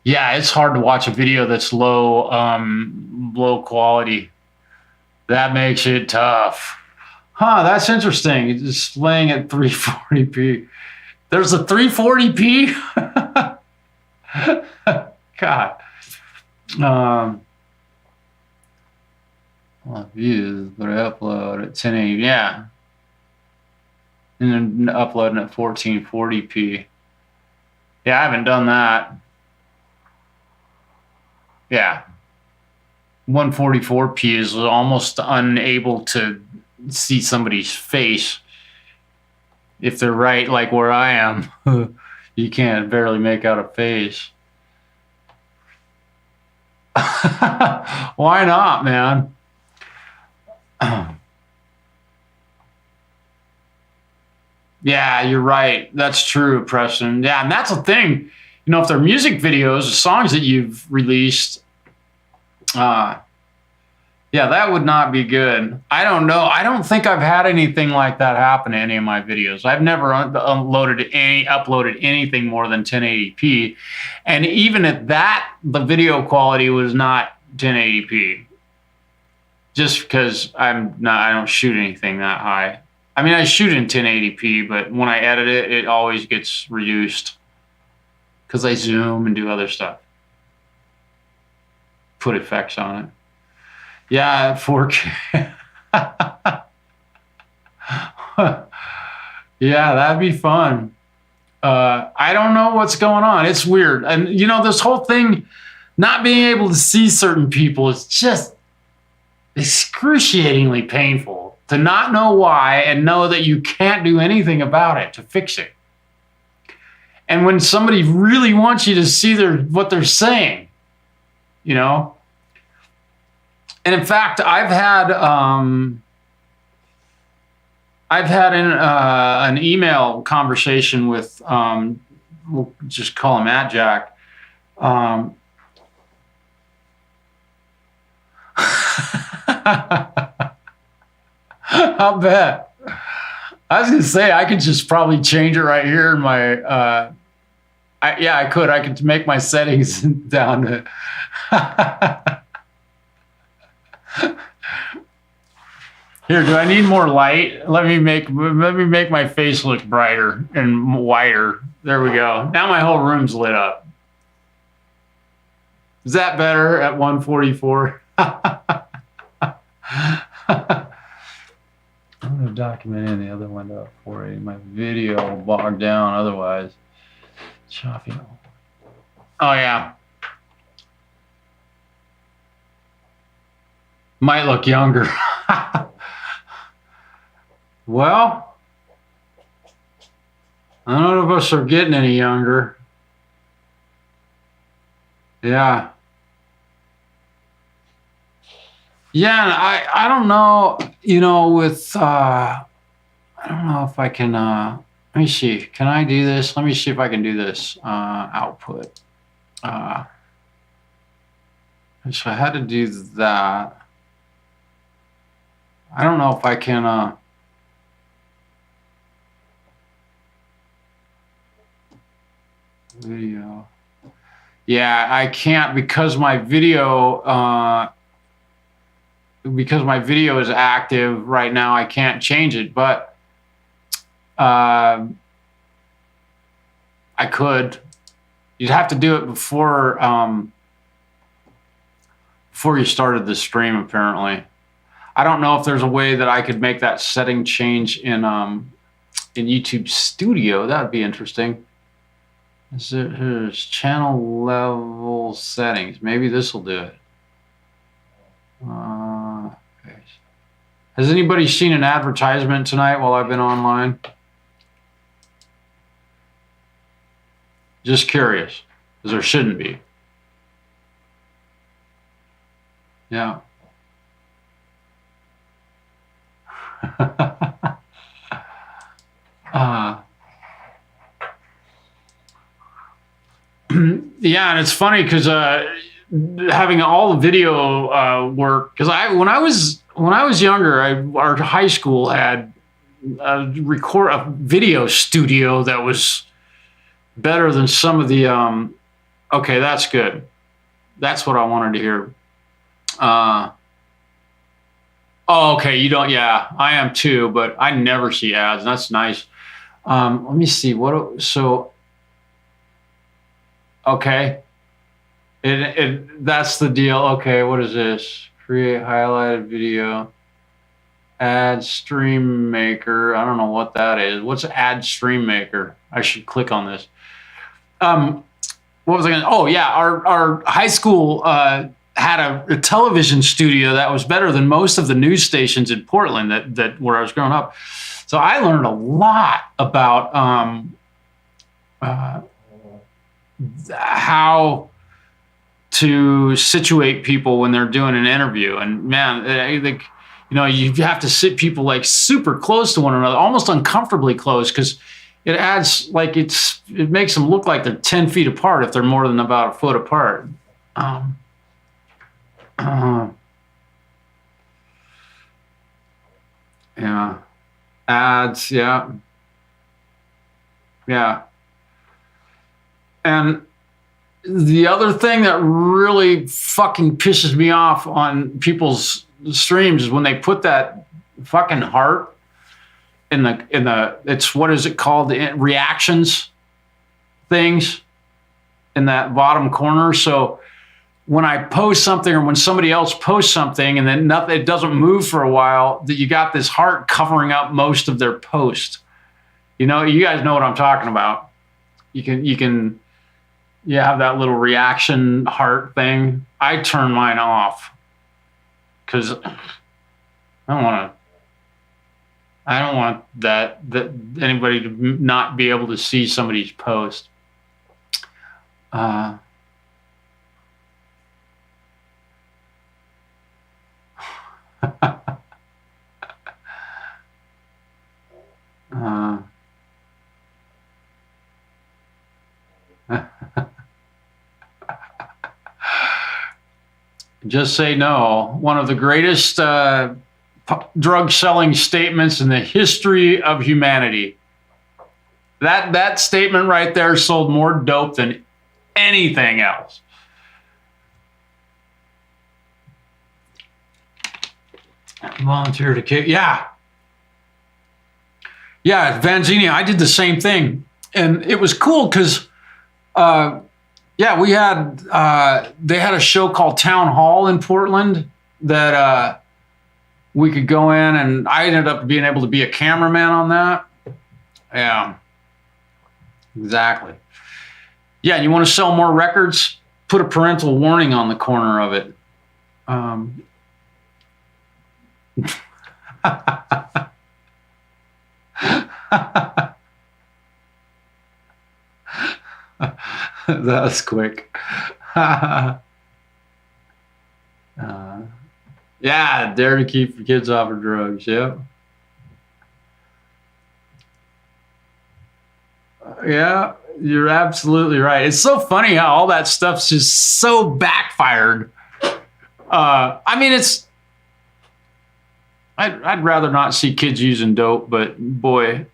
Yeah, it's hard to watch a video that's low quality. That makes it tough. That's interesting. It's displaying at 340p. There's a 340p? God. Views, but I upload at 1080. Yeah. And then uploading at 1440p. Yeah, I haven't done that. Yeah. 144p is almost unable to see somebody's face. If they're right, like where I am, you can't barely make out a face. Why not, man? Yeah, you're right. That's true, Preston. Yeah, and that's the thing. You know, if they're music videos, songs that you've released, yeah, that would not be good. I don't know. I don't think I've had anything like that happen to any of my videos. I've never uploaded anything more than 1080p, and even at that, the video quality was not 1080p. Just because I don't shoot anything that high. I mean, I shoot in 1080p, but when I edit it, it always gets reduced because I zoom and do other stuff, put effects on it. Yeah, 4K. Yeah, that'd be fun. I don't know what's going on. It's weird. And, you know, this whole thing, not being able to see certain people is just excruciatingly painful to not know why and know that you can't do anything about it to fix it. And when somebody really wants you to see what they're saying, you know. And in fact, I've had an email conversation with we'll just call him @Jack. I'll bet. I was gonna say I could just probably change it right here in my. I could. I could make my settings down to. Here, do I need more light? Let me make my face look brighter and wider. There we go. Now my whole room's lit up. Is that better at 144? I'm going to document in the other window at 480. My video will bog down otherwise. Choppy. Oh, yeah. Might look younger. Well, none of us are getting any younger. Yeah. Yeah, and I don't know, you know, with I don't know if I can let me see. Can I do this? Let me see if I can do this output. So I had to do that. I don't know if I can video. Yeah, I can't because my video is active right now. I can't change it, but I could. You'd have to do it before you started the stream, apparently. I don't know if there's a way that I could make that setting change in YouTube Studio. That would be interesting. Here's channel level settings. Maybe this will do it. Okay. Has anybody seen an advertisement tonight while I've been online? Just curious, because there shouldn't be. Yeah. Yeah, and it's funny because having all the video work, because when I was younger, our high school had a video studio that was better than some of the. Okay, that's good. That's what I wanted to hear. Oh, okay. You don't. Yeah, I am too, but I never see ads. That's nice. Let me see what. So. Okay. That's the deal. Okay, what is this? Create highlighted video. Add stream maker. I don't know what that is. What's add stream maker? I should click on this. What was I going to? Oh yeah, our high school had a television studio that was better than most of the news stations in Portland that where I was growing up. So I learned a lot about how to situate people when they're doing an interview. And man, I think, you have to sit people like super close to one another, almost uncomfortably close, because it adds it makes them look like they're 10 feet apart if they're more than about a foot apart. Yeah. Ads. Yeah. Yeah. And the other thing that really fucking pisses me off on people's streams is when they put that fucking heart in the it's, what is it called? The reactions things in that bottom corner. So when I post something or when somebody else posts something and then nothing, it doesn't move for a while, that you got this heart covering up most of their post. You guys know what I'm talking about. You have that little reaction heart thing. I turn mine off because I don't want that anybody to not be able to see somebody's post. Just say no. One of the greatest drug selling statements in the history of humanity. That statement right there sold more dope than anything else. Volunteer to kick. Yeah, Vanzini, I did the same thing. And it was cool because, we had, they had a show called Town Hall in Portland that we could go in, and I ended up being able to be a cameraman on that. Yeah, exactly. Yeah, you want to sell more records? Put a parental warning on the corner of it. That was quick. Yeah, dare to keep your kids off of drugs. Yep. Yeah, you're absolutely right. It's so funny how all that stuff's just so backfired. I mean, I'd rather not see kids using dope, but boy,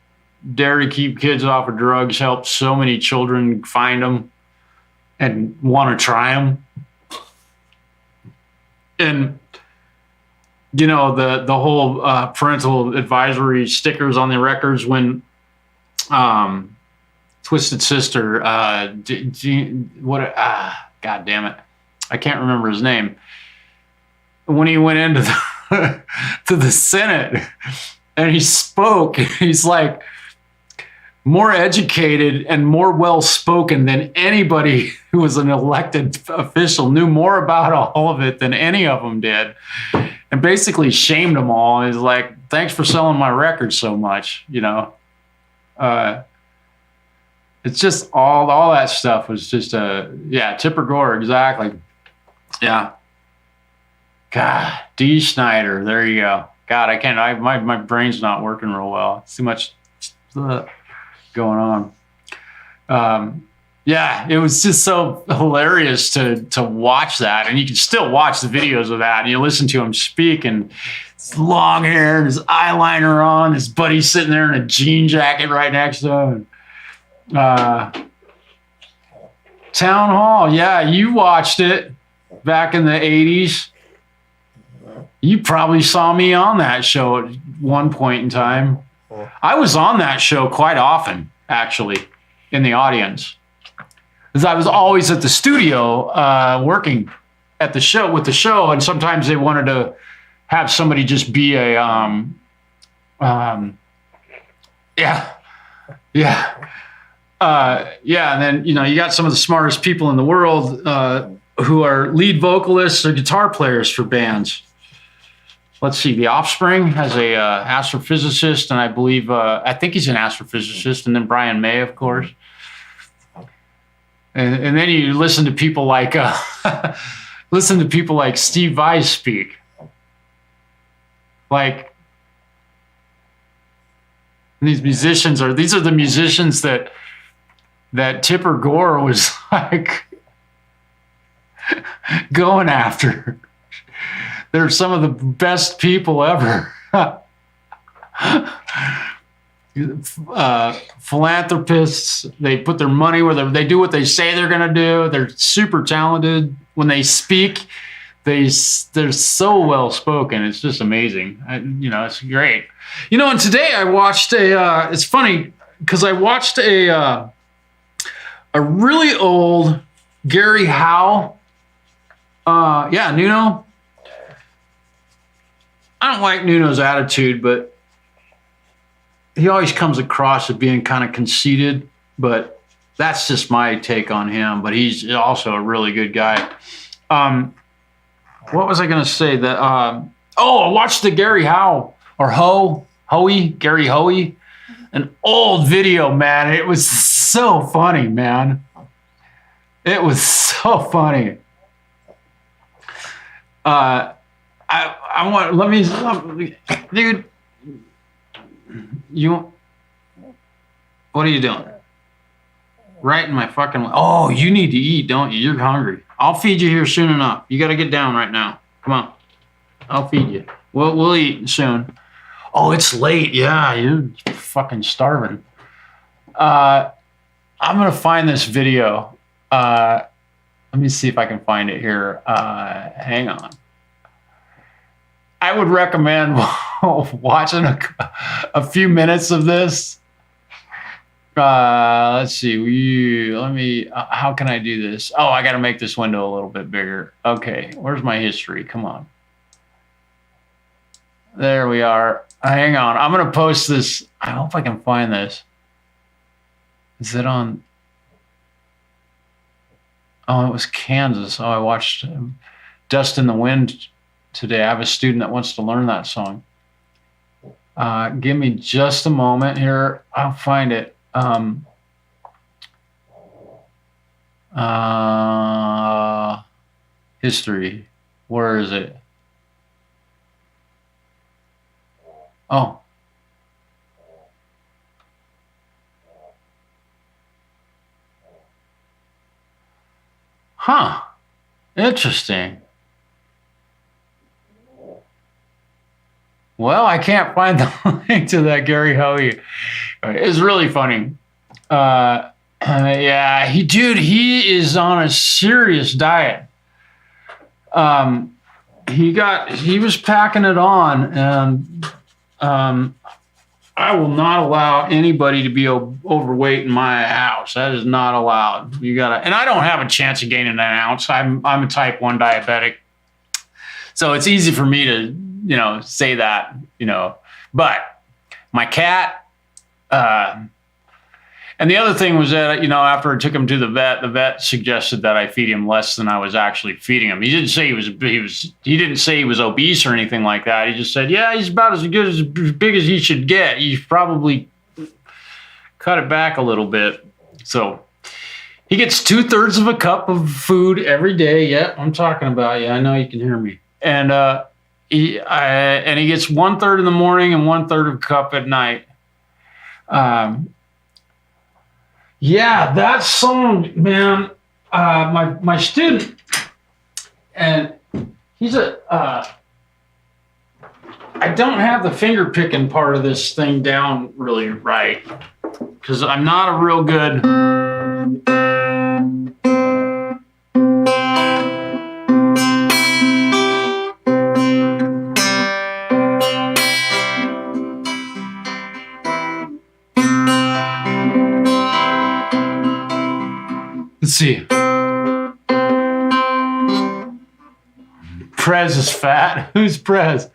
dare to keep kids off of drugs helps so many children find them and want to try them. And the whole parental advisory stickers on the records when Twisted Sister, God damn it, I can't remember his name. When he went into to the Senate and he spoke, he's like more educated and more well-spoken than anybody who was an elected official, knew more about all of it than any of them did, and basically shamed them all. He's like, thanks for selling my record so much, it's just all that stuff was just Tipper Gore, exactly. Yeah. God, D. Snyder, there you go. God, I can't, my brain's not working real well. It's too much going on. It was just so hilarious to watch that. And you can still watch the videos of that and you listen to him speak, and his long hair and his eyeliner on, his buddy sitting there in a jean jacket right next to him. Town Hall, yeah, you watched it back in the 80s. You probably saw me on that show at one point in time. I was on that show quite often, actually, in the audience, because I was always at the studio working at the show with the show, and sometimes they wanted to have somebody just be a Yeah, and then you got some of the smartest people in the world who are lead vocalists or guitar players for bands. Let's see, The Offspring has a astrophysicist, and I think he's an astrophysicist, and then Brian May, of course. And then you listen to people like Steve Vai speak. Like these are the musicians that Tipper Gore was like going after. They're some of the best people ever. Philanthropists, they put their money where they do what they say they're going to do. They're super talented. When they speak, they're so well spoken. It's just amazing. It's great. And today I watched it's funny because I watched a really old Gary Howe. Nuno. I don't like Nuno's attitude, but he always comes across as being kind of conceited, but that's just my take on him. But he's also a really good guy. What was I going to say? I watched the Gary Howe or Gary Hoey, an old video, man. It was so funny, man. It was so funny. Dude, what are you doing? Right in my fucking, oh, you need to eat, don't you? You're hungry. I'll feed you here soon enough. You got to get down right now. Come on. I'll feed you. We'll eat soon. Oh, it's late. Yeah, you're fucking starving. I'm going to find this video. Let me see if I can find it here. Hang on. I would recommend watching a few minutes of this. Let's see. How can I do this? Oh, I got to make this window a little bit bigger. Okay, where's my history? Come on. There we are. Hang on. I'm going to post this. I hope I can find this. Is it on? Oh, it was Kansas. Oh, I watched Dust in the Wind today. I have a student that wants to learn that song. Give me just a moment here. I'll find it. History. Where is it? Oh. Huh. Interesting. Well, I can't find the link to that Gary Hoey. It's really funny. Yeah, he is on a serious diet. He was packing it on, and I will not allow anybody to be overweight in my house. That is not allowed. And I don't have a chance of gaining an ounce. I'm a type 1 diabetic. So it's easy for me to, say that, but my cat, and the other thing was that, after I took him to the vet suggested that I feed him less than I was actually feeding him. He didn't say he didn't say he was obese or anything like that. He just said, yeah, he's about as big as he should get. You should probably cut it back a little bit. So he gets 2/3 of a cup of food every day. Yeah, I'm talking about you. I know you can hear me. And, he gets 1/3 in the morning and 1/3 of a cup at night. Yeah, that song, man. My student, and he's I don't have the finger picking part of this thing down really right because I'm not a real good. Let's see. Prez is fat. Who's Prez?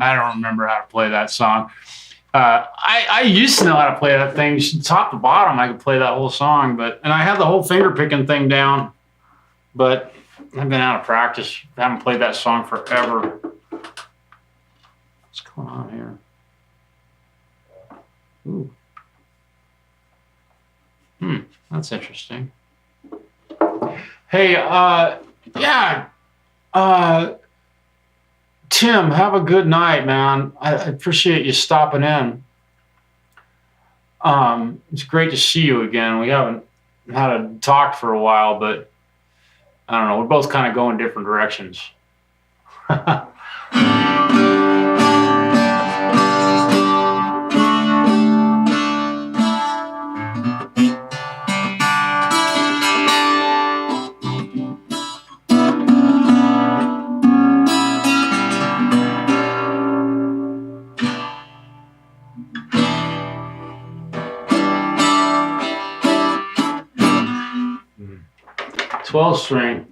I don't remember how to play that song. I used to know how to play that thing top to bottom. I could play that whole song, and I had the whole finger picking thing down, but I've been out of practice. I haven't played that song forever. What's going on here? Ooh. That's interesting. Hey, yeah. Tim, have a good night, man. I appreciate you stopping in. It's great to see you again. We haven't had a talk for a while, but I don't know. We're both kind of going different directions. 12 string.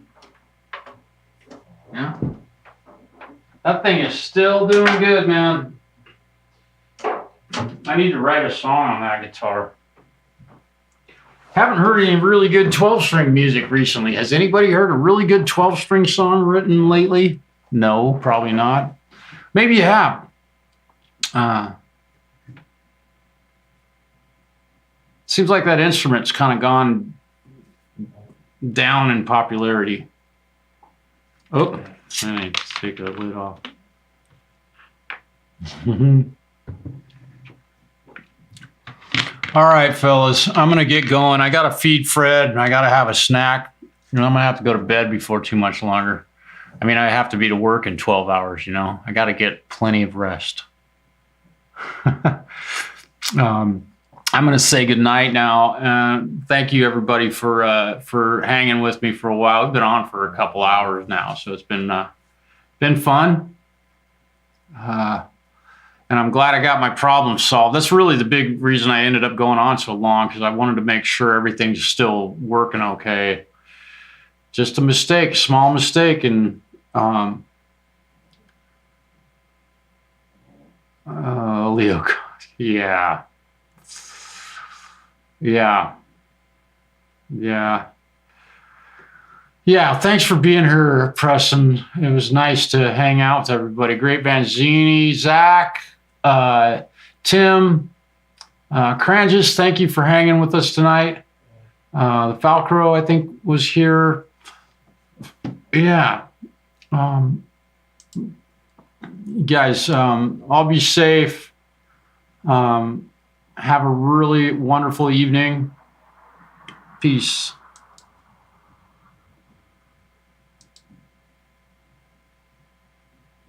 Yeah. That thing is still doing good, man. I need to write a song on that guitar. Haven't heard any really good 12-string music recently. Has anybody heard a really good 12-string song written lately? No, probably not. Maybe you have. Seems like that instrument's kind of gone down in popularity. Oh, I need to take the lid off. All right, fellas, I'm going to get going. I got to feed Fred, and I got to have a snack. I'm going to have to go to bed before too much longer. I mean, I have to be to work in 12 hours, I got to get plenty of rest. I'm going to say goodnight now. Thank you, everybody, for hanging with me for a while. We've been on for a couple hours now, so it's been fun. And I'm glad I got my problem solved. That's really the big reason I ended up going on so long, because I wanted to make sure everything's still working okay. Just a mistake, small mistake, and Leo, yeah. Thanks for being here, Preston. It was nice to hang out with everybody. Great Vanzini, Zach, Tim, Cranges, thank you for hanging with us tonight. The Falcro, I think, was here. Yeah. Guys, all be safe. Have a really wonderful evening. Peace.